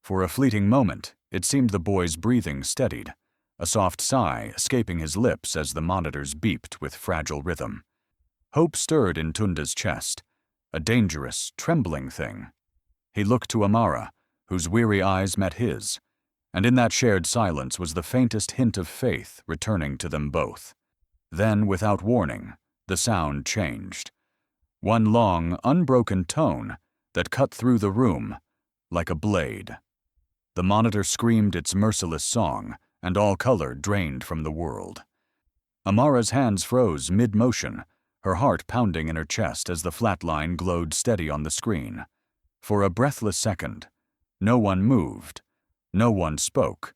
A: For a fleeting moment, it seemed the boy's breathing steadied, a soft sigh escaping his lips as the monitors beeped with fragile rhythm. Hope stirred in Tunde's chest, a dangerous, trembling thing. He looked to Amara, whose weary eyes met his, and in that shared silence was the faintest hint of faith returning to them both. Then, without warning, the sound changed. One long, unbroken tone that cut through the room like a blade. The monitor screamed its merciless song, and all color drained from the world. Amara's hands froze mid-motion, her heart pounding in her chest as the flat line glowed steady on the screen. For a breathless second, no one moved, no one spoke,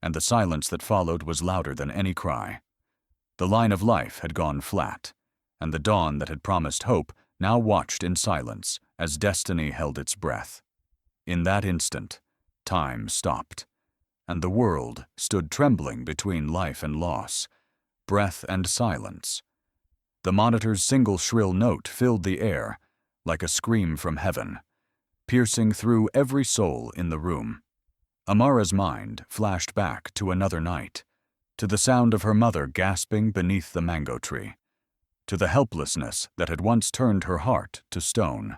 A: and the silence that followed was louder than any cry. The line of life had gone flat, and the dawn that had promised hope now watched in silence as destiny held its breath. In that instant, time stopped, and the world stood trembling between life and loss, breath and silence. The monitor's single shrill note filled the air like a scream from heaven, piercing through every soul in the room. Amara's mind flashed back to another night, to the sound of her mother gasping beneath the mango tree, to the helplessness that had once turned her heart to stone.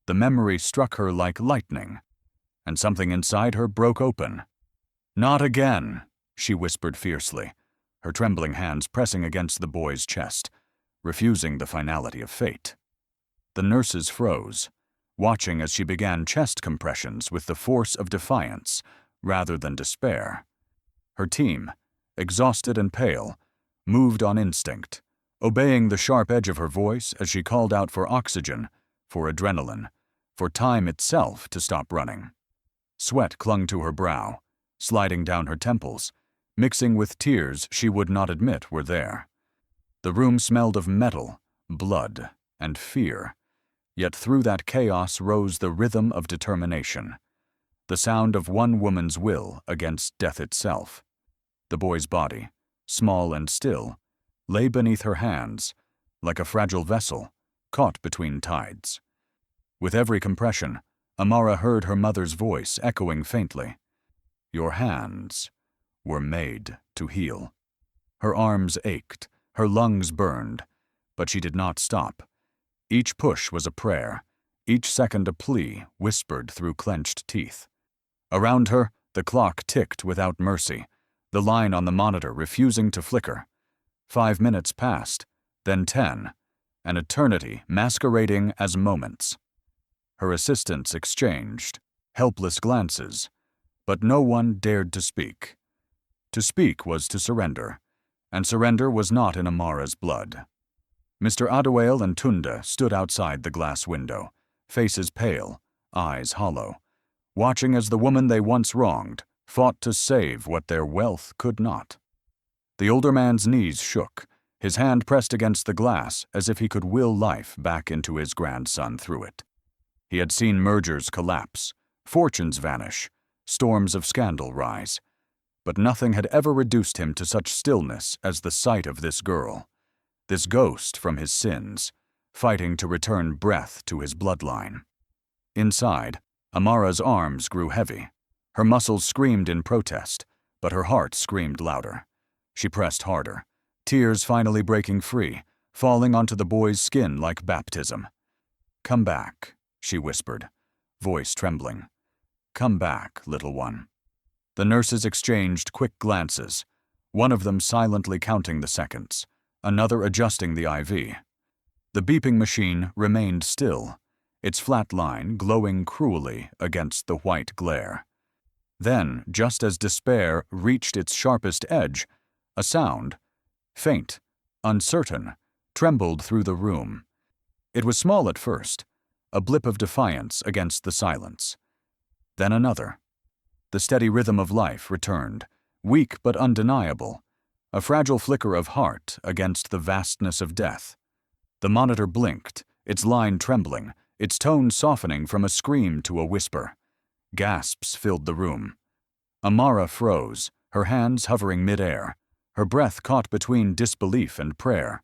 A: The memory struck her like lightning, and something inside her broke open. "Not again," she whispered fiercely, her trembling hands pressing against the boy's chest, refusing the finality of fate. The nurses froze, watching as she began chest compressions with the force of defiance rather than despair. Her team, exhausted and pale, moved on instinct, obeying the sharp edge of her voice as she called out for oxygen, for adrenaline, for time itself to stop running. Sweat clung to her brow, sliding down her temples, mixing with tears she would not admit were there. The room smelled of metal, blood, and fear, yet through that chaos rose the rhythm of determination, the sound of one woman's will against death itself. The boy's body, small and still, lay beneath her hands, like a fragile vessel caught between tides. With every compression, Amara heard her mother's voice echoing faintly. "Your hands were made to heal." Her arms ached, her lungs burned, but she did not stop. Each push was a prayer, each second a plea whispered through clenched teeth. Around her, the clock ticked without mercy, the line on the monitor refusing to flicker. 5 minutes passed, then 10, an eternity masquerading as moments. Her assistants exchanged helpless glances, but no one dared to speak. To speak was to surrender, and surrender was not in Amara's blood. Mr. Adewale and Tunda stood outside the glass window, faces pale, eyes hollow, watching as the woman they once wronged fought to save what their wealth could not. The older man's knees shook, his hand pressed against the glass as if he could will life back into his grandson through it. He had seen mergers collapse, fortunes vanish, storms of scandal rise, but nothing had ever reduced him to such stillness as the sight of this girl, this ghost from his sins, fighting to return breath to his bloodline. Inside, Amara's arms grew heavy. Her muscles screamed in protest, but her heart screamed louder. She pressed harder, tears finally breaking free, falling onto the boy's skin like baptism. "Come back," she whispered, voice trembling. "Come back, little one." The nurses exchanged quick glances, one of them silently counting the seconds, another adjusting the IV. The beeping machine remained still, its flat line glowing cruelly against the white glare. Then, just as despair reached its sharpest edge, a sound, faint, uncertain, trembled through the room. It was small at first, a blip of defiance against the silence. Then another. The steady rhythm of life returned, weak but undeniable, a fragile flicker of heart against the vastness of death. The monitor blinked, its line trembling, its tone softening from a scream to a whisper. Gasps filled the room. Amara froze, her hands hovering mid-air, her breath caught between disbelief and prayer.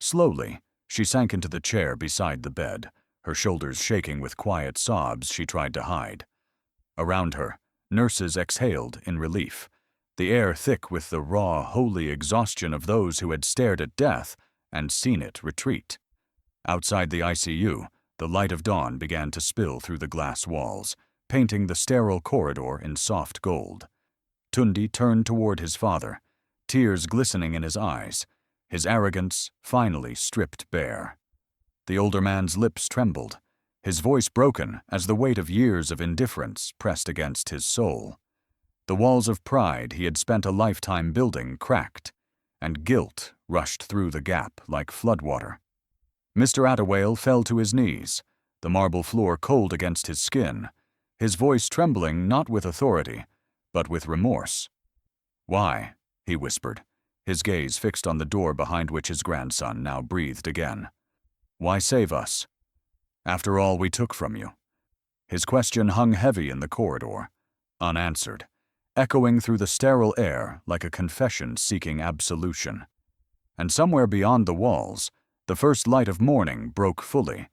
A: Slowly, she sank into the chair beside the bed, her shoulders shaking with quiet sobs she tried to hide. Around her, nurses exhaled in relief, the air thick with the raw, holy exhaustion of those who had stared at death and seen it retreat. Outside the ICU, the light of dawn began to spill through the glass walls, painting the sterile corridor in soft gold. Tundi turned toward his father, tears glistening in his eyes, his arrogance finally stripped bare. The older man's lips trembled, his voice broken as the weight of years of indifference pressed against his soul. The walls of pride he had spent a lifetime building cracked, and guilt rushed through the gap like floodwater. Mr. Adewale fell to his knees, the marble floor cold against his skin, his voice trembling not with authority, but with remorse. "Why?" he whispered, his gaze fixed on the door behind which his grandson now breathed again. "Why save us? After all we took from you?" His question hung heavy in the corridor, unanswered, echoing through the sterile air like a confession seeking absolution. And somewhere beyond the walls, the first light of morning broke fully,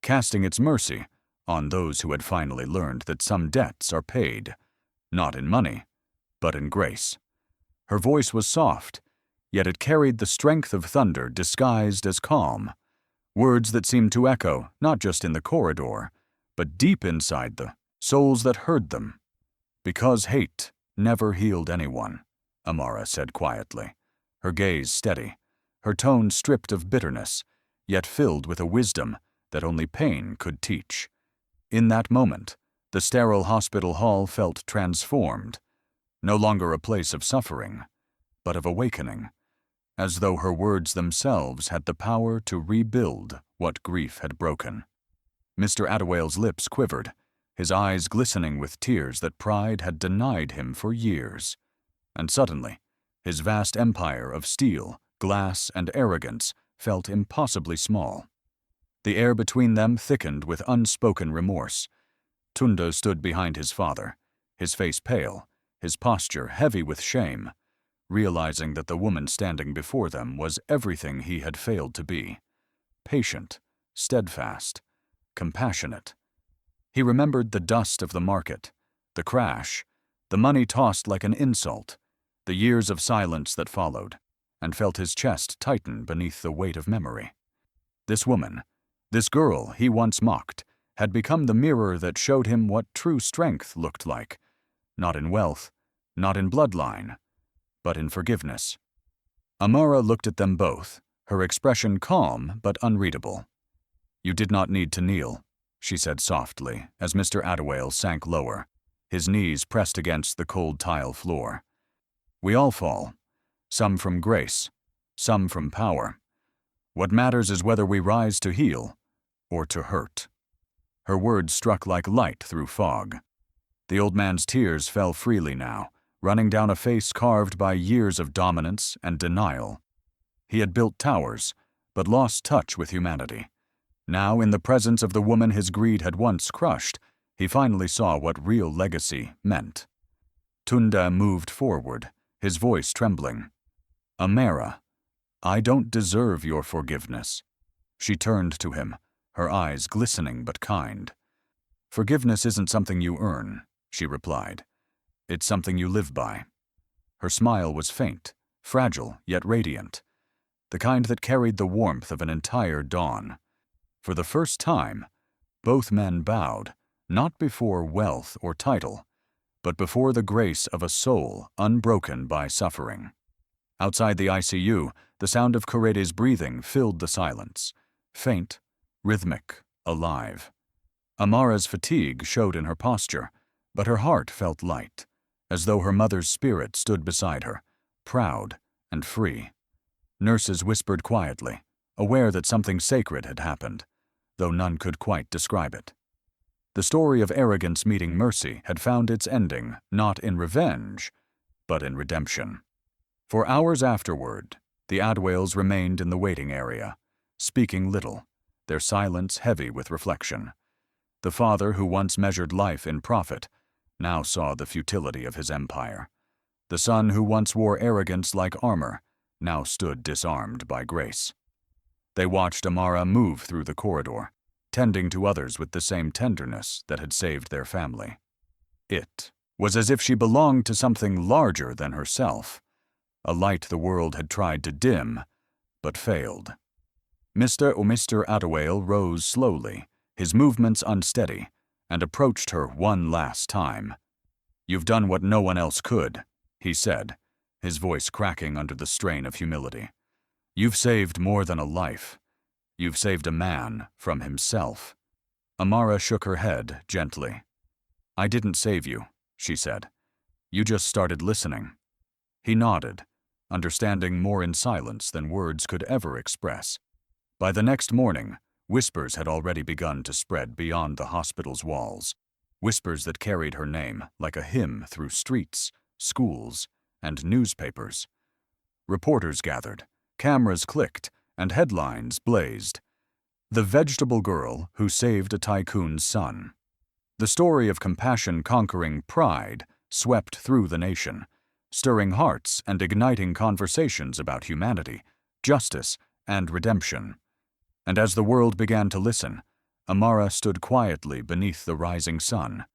A: casting its mercy on those who had finally learned that some debts are paid, not in money, but in grace. Her voice was soft, yet it carried the strength of thunder disguised as calm, words that seemed to echo not just in the corridor, but deep inside the souls that heard them. "Because hate never healed anyone," Amara said quietly, her gaze steady, her tone stripped of bitterness, yet filled with a wisdom that only pain could teach. In that moment, the sterile hospital hall felt transformed, no longer a place of suffering, but of awakening, as though her words themselves had the power to rebuild what grief had broken. Mr. Adewale's lips quivered, his eyes glistening with tears that pride had denied him for years. And suddenly, his vast empire of steel, glass, and arrogance felt impossibly small. The air between them thickened with unspoken remorse. Tunda stood behind his father, his face pale, his posture heavy with shame, realizing that the woman standing before them was everything he had failed to be: patient, steadfast, compassionate. He remembered the dust of the market, the crash, the money tossed like an insult, the years of silence that followed, and felt his chest tighten beneath the weight of memory. This woman, this girl he once mocked, had become the mirror that showed him what true strength looked like, not in wealth, not in bloodline, but in forgiveness. Amara looked at them both, her expression calm but unreadable. "You did not need to kneel," she said softly as Mr. Attawale sank lower, his knees pressed against the cold tile floor. "We all fall, some from grace, some from power. What matters is whether we rise to heal or to hurt." Her words struck like light through fog. The old man's tears fell freely now, running down a face carved by years of dominance and denial. He had built towers, but lost touch with humanity. Now, in the presence of the woman his greed had once crushed, he finally saw what real legacy meant. Tunda moved forward, his voice trembling. "Amara, I don't deserve your forgiveness." She turned to him, her eyes glistening but kind. "Forgiveness isn't something you earn," she replied. "It's something you live by." Her smile was faint, fragile yet radiant, the kind that carried the warmth of an entire dawn. For the first time, both men bowed, not before wealth or title, but before the grace of a soul unbroken by suffering. Outside the ICU, the sound of Korede's breathing filled the silence, faint, rhythmic, alive. Amara's fatigue showed in her posture, but her heart felt light, as though her mother's spirit stood beside her, proud and free. Nurses whispered quietly, aware that something sacred had happened, though none could quite describe it. The story of arrogance meeting mercy had found its ending not in revenge, but in redemption. For hours afterward, the Attawales remained in the waiting area, speaking little, their silence heavy with reflection. The father who once measured life in profit now saw the futility of his empire. The son who once wore arrogance like armor now stood disarmed by grace. They watched Amara move through the corridor, tending to others with the same tenderness that had saved their family. It was as if she belonged to something larger than herself, a light the world had tried to dim, but failed. Mr. Attawale rose slowly, his movements unsteady, and approached her one last time. "You've done what no one else could," he said, his voice cracking under the strain of humility. "You've saved more than a life. You've saved a man from himself." Amara shook her head gently. "I didn't save you," she said. "You just started listening." He nodded, understanding more in silence than words could ever express. By the next morning, whispers had already begun to spread beyond the hospital's walls, whispers that carried her name like a hymn through streets, schools, and newspapers. Reporters gathered, cameras clicked, and headlines blazed. "The vegetable girl who saved a tycoon's son." The story of compassion conquering pride swept through the nation, stirring hearts and igniting conversations about humanity, justice, and redemption. And as the world began to listen, Amara stood quietly beneath the rising sun,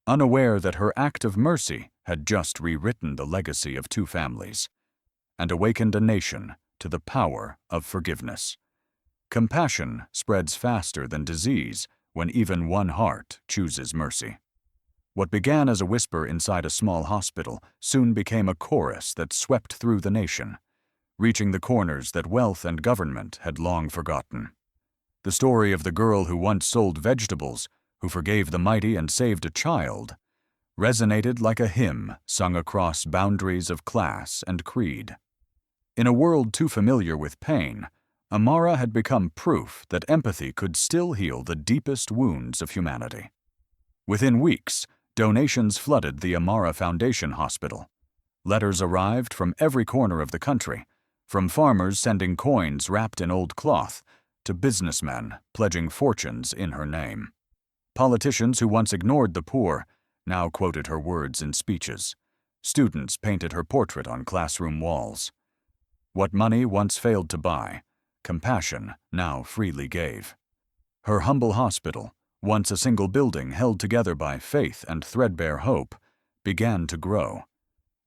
A: unaware that her act of mercy had just rewritten the legacy of two families, and awakened a nation to the power of forgiveness. Compassion spreads faster than disease when even one heart chooses mercy. What began as a whisper inside a small hospital soon became a chorus that swept through the nation, reaching the corners that wealth and government had long forgotten. The story of the girl who once sold vegetables, who forgave the mighty and saved a child, resonated like a hymn sung across boundaries of class and creed. In a world too familiar with pain, Amara had become proof that empathy could still heal the deepest wounds of humanity. Within weeks, donations flooded the Amara Foundation Hospital. Letters arrived from every corner of the country, from farmers sending coins wrapped in old cloth to businessmen pledging fortunes in her name. Politicians who once ignored the poor now quoted her words in speeches. Students painted her portrait on classroom walls. What money once failed to buy, compassion now freely gave. Her humble hospital, once a single building held together by faith and threadbare hope, began to grow,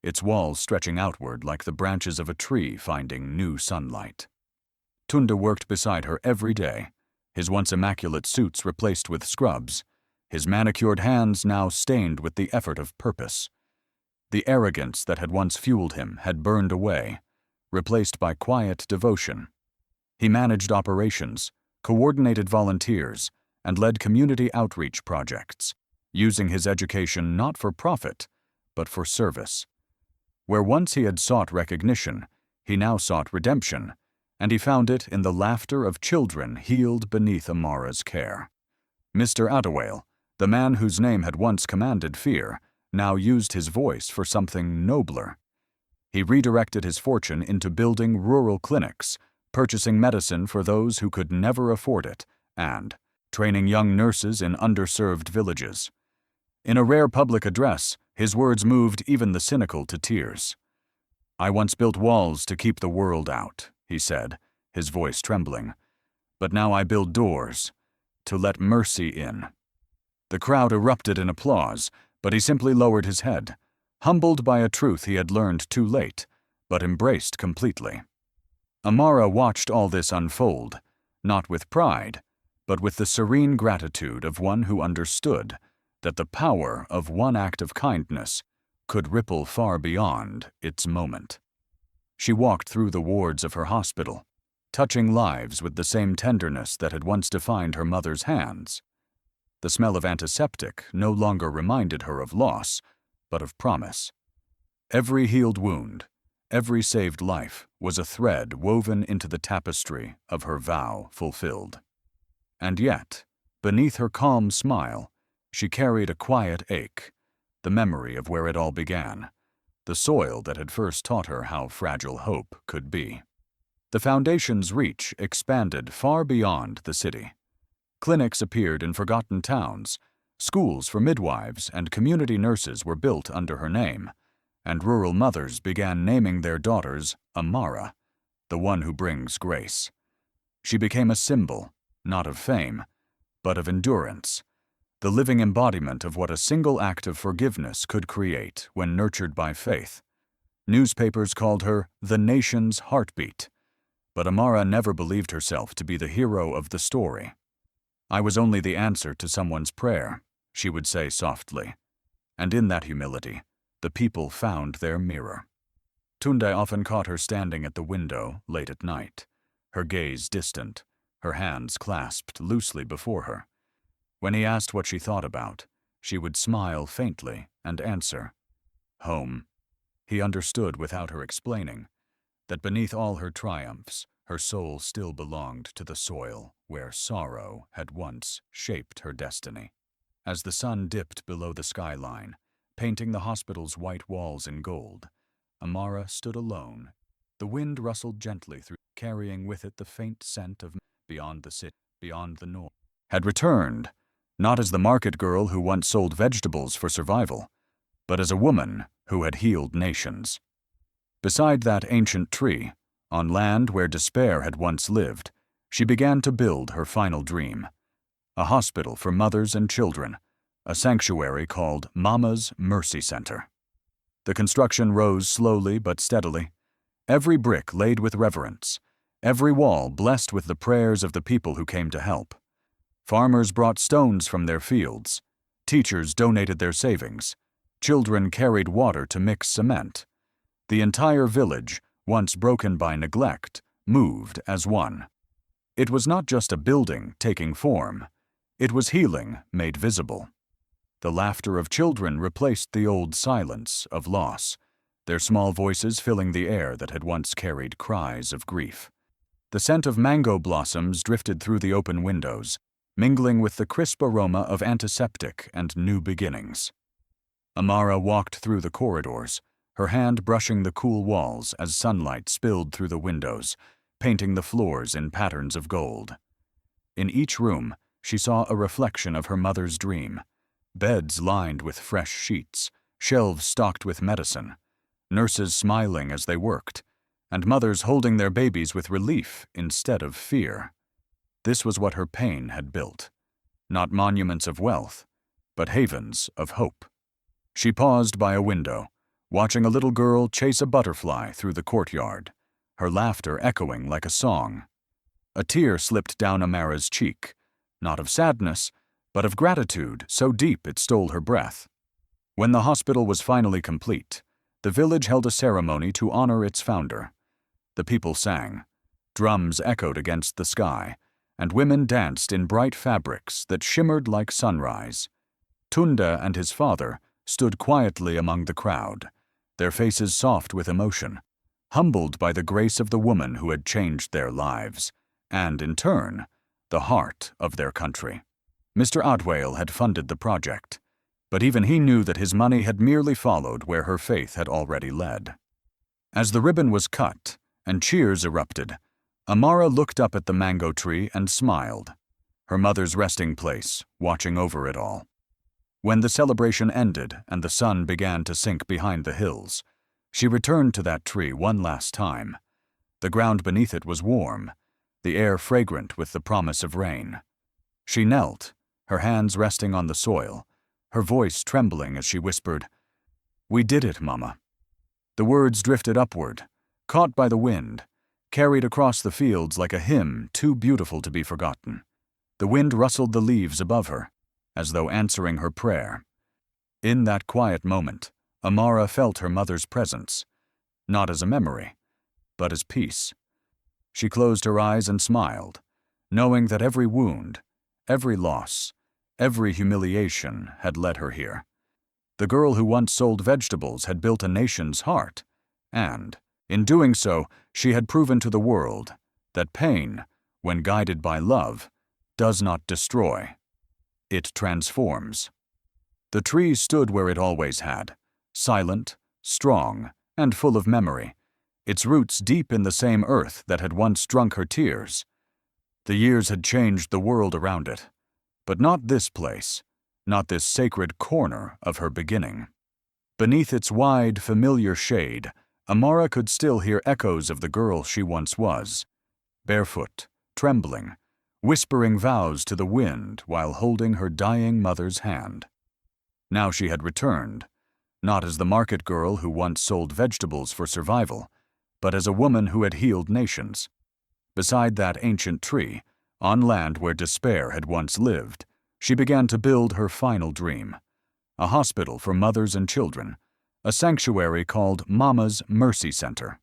A: its walls stretching outward like the branches of a tree finding new sunlight. Tunda worked beside her every day, his once immaculate suits replaced with scrubs, his manicured hands now stained with the effort of purpose. The arrogance that had once fueled him had burned away, replaced by quiet devotion. He managed operations, coordinated volunteers, and led community outreach projects, using his education not for profit, but for service. Where once he had sought recognition, he now sought redemption, and he found it in the laughter of children healed beneath Amara's care. Mr. Attawale, the man whose name had once commanded fear, now used his voice for something nobler. He redirected his fortune into building rural clinics, purchasing medicine for those who could never afford it, and training young nurses in underserved villages. In a rare public address, his words moved even the cynical to tears. "I once built walls to keep the world out," he said, his voice trembling. "But now I build doors to let mercy in." The crowd erupted in applause, but he simply lowered his head, humbled by a truth he had learned too late, but embraced completely. Amara watched all this unfold, not with pride, but with the serene gratitude of one who understood that the power of one act of kindness could ripple far beyond its moment. She walked through the wards of her hospital, touching lives with the same tenderness that had once defined her mother's hands. The smell of antiseptic no longer reminded her of loss, but of promise. Every healed wound, every saved life was a thread woven into the tapestry of her vow fulfilled. And yet, beneath her calm smile, she carried a quiet ache, the memory of where it all began, the soil that had first taught her how fragile hope could be. The foundation's reach expanded far beyond the city. Clinics appeared in forgotten towns, schools for midwives and community nurses were built under her name, and rural mothers began naming their daughters Amara, the one who brings grace. She became a symbol, not of fame, but of endurance, the living embodiment of what a single act of forgiveness could create when nurtured by faith. Newspapers called her the nation's heartbeat, but Amara never believed herself to be the hero of the story. "I was only the answer to someone's prayer," she would say softly, and in that humility, the people found their mirror. Tunde often caught her standing at the window late at night, her gaze distant, her hands clasped loosely before her. When he asked what she thought about, she would smile faintly and answer, "Home." He understood without her explaining that beneath all her triumphs, her soul still belonged to the soil where sorrow had once shaped her destiny. As the sun dipped below the skyline, painting the hospital's white walls in gold, Amara stood alone. The wind rustled gently through, carrying with it the faint scent of beyond the city, beyond the north. Had returned, not as the market girl who once sold vegetables for survival, but as a woman who had healed nations. Beside that ancient tree, on land where despair had once lived, she began to build her final dream. A hospital for mothers and children, a sanctuary called Mama's Mercy Center. The construction rose slowly but steadily, every brick laid with reverence, every wall blessed with the prayers of the people who came to help. Farmers brought stones from their fields, teachers donated their savings, children carried water to mix cement. The entire village, once broken by neglect, moved as one. It was not just a building taking form, it was healing made visible. The laughter of children replaced the old silence of loss, their small voices filling the air that had once carried cries of grief. The scent of mango blossoms drifted through the open windows, mingling with the crisp aroma of antiseptic and new beginnings. Amara walked through the corridors, her hand brushing the cool walls as sunlight spilled through the windows, painting the floors in patterns of gold. In each room, she saw a reflection of her mother's dream, beds lined with fresh sheets, shelves stocked with medicine, nurses smiling as they worked, and mothers holding their babies with relief instead of fear. This was what her pain had built, not monuments of wealth, but havens of hope. She paused by a window, watching a little girl chase a butterfly through the courtyard, her laughter echoing like a song. A tear slipped down Amara's cheek, not of sadness, but of gratitude so deep it stole her breath. When the hospital was finally complete, the village held a ceremony to honor its founder. The people sang, drums echoed against the sky, and women danced in bright fabrics that shimmered like sunrise. Tunda and his father stood quietly among the crowd, their faces soft with emotion, humbled by the grace of the woman who had changed their lives, and, in turn, the heart of their country. Mr. Otwale had funded the project, but even he knew that his money had merely followed where her faith had already led. As the ribbon was cut and cheers erupted, Amara looked up at the mango tree and smiled, her mother's resting place, watching over it all. When the celebration ended and the sun began to sink behind the hills, she returned to that tree one last time. The ground beneath it was warm, the air fragrant with the promise of rain. She knelt, her hands resting on the soil, her voice trembling as she whispered, "We did it, Mama." The words drifted upward, caught by the wind, carried across the fields like a hymn too beautiful to be forgotten. The wind rustled the leaves above her, as though answering her prayer. In that quiet moment, Amara felt her mother's presence, not as a memory, but as peace. She closed her eyes and smiled, knowing that every wound, every loss, every humiliation had led her here. The girl who once sold vegetables had built a nation's heart, and, in doing so, she had proven to the world that pain, when guided by love, does not destroy. It transforms. The tree stood where it always had, silent, strong, and full of memory, its roots deep in the same earth that had once drunk her tears. The years had changed the world around it, but not this place, not this sacred corner of her beginning. Beneath its wide, familiar shade, Amara could still hear echoes of the girl she once was, barefoot, trembling, whispering vows to the wind while holding her dying mother's hand. Now she had returned, not as the market girl who once sold vegetables for survival, but as a woman who had healed nations. Beside that ancient tree, on land where despair had once lived, she began to build her final dream, a hospital for mothers and children, a sanctuary called Mama's Mercy Center.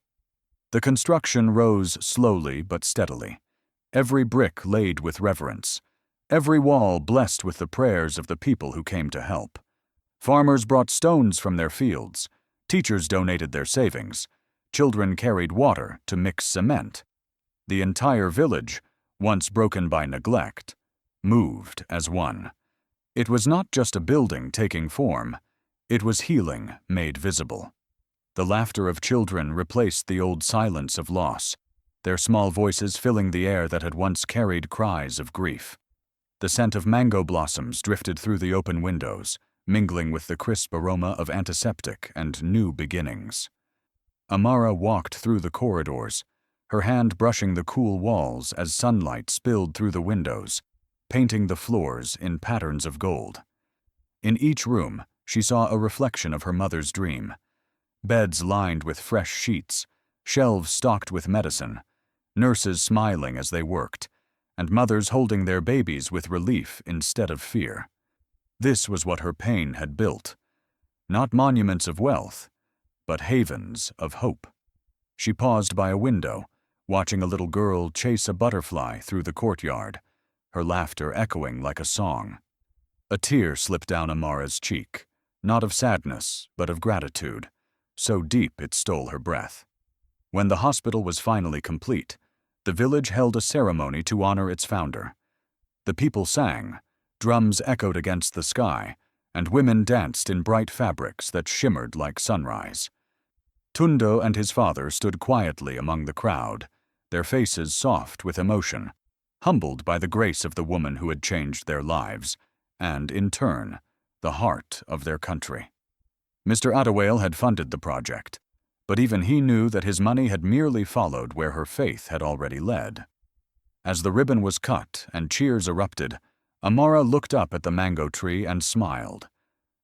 A: The construction rose slowly but steadily, every brick laid with reverence, every wall blessed with the prayers of the people who came to help. Farmers brought stones from their fields, teachers donated their savings, children carried water to mix cement. The entire village, once broken by neglect, moved as one. It was not just a building taking form, it was healing made visible. The laughter of children replaced the old silence of loss, their small voices filling the air that had once carried cries of grief. The scent of mango blossoms drifted through the open windows, mingling with the crisp aroma of antiseptic and new beginnings. Amara walked through the corridors, her hand brushing the cool walls as sunlight spilled through the windows, painting the floors in patterns of gold. In each room, she saw a reflection of her mother's dream. Beds lined with fresh sheets, shelves stocked with medicine, nurses smiling as they worked, and mothers holding their babies with relief instead of fear. This was what her pain had built. Not monuments of wealth, but havens of hope. She paused by a window, watching a little girl chase a butterfly through the courtyard, her laughter echoing like a song. A tear slipped down Amara's cheek, not of sadness, but of gratitude, so deep it stole her breath. When the hospital was finally complete, the village held a ceremony to honor its founder. The people sang, drums echoed against the sky, and women danced in bright fabrics that shimmered like sunrise. Tundo and his father stood quietly among the crowd, their faces soft with emotion, humbled by the grace of the woman who had changed their lives, and, in turn, the heart of their country. Mr. Otwale had funded the project, but even he knew that his money had merely followed where her faith had already led. As the ribbon was cut and cheers erupted, Amara looked up at the mango tree and smiled,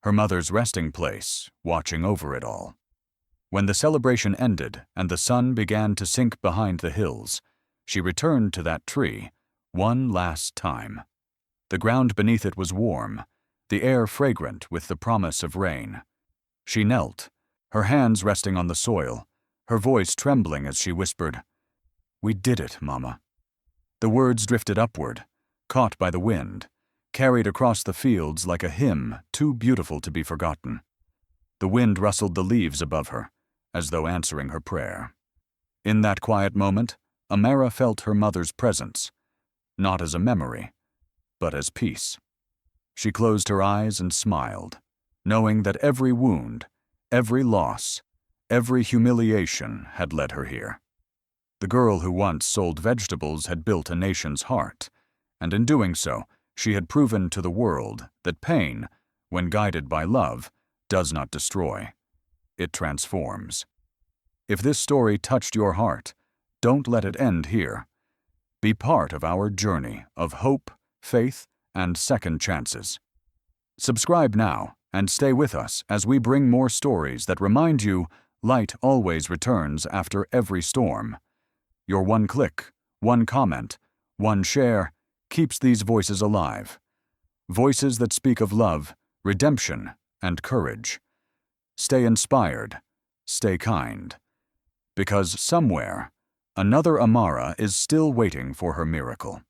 A: her mother's resting place, watching over it all. When the celebration ended and the sun began to sink behind the hills, she returned to that tree one last time. The ground beneath it was warm, the air fragrant with the promise of rain. She knelt, her hands resting on the soil, her voice trembling as she whispered, "We did it, Mama." The words drifted upward, caught by the wind, carried across the fields like a hymn too beautiful to be forgotten. The wind rustled the leaves above her, as though answering her prayer. In that quiet moment, Amara felt her mother's presence, not as a memory, but as peace. She closed her eyes and smiled, knowing that every wound, every loss, every humiliation had led her here. The girl who once sold vegetables had built a nation's heart, and in doing so, she had proven to the world that pain, when guided by love, does not destroy. It transforms. If this story touched your heart, don't let it end here. Be part of our journey of hope, faith, and second chances. Subscribe now and stay with us as we bring more stories that remind you light always returns after every storm. Your one click, one comment, one share keeps these voices alive. Voices that speak of love, redemption, and courage. Stay inspired, stay kind. Because somewhere, another Amara is still waiting for her miracle.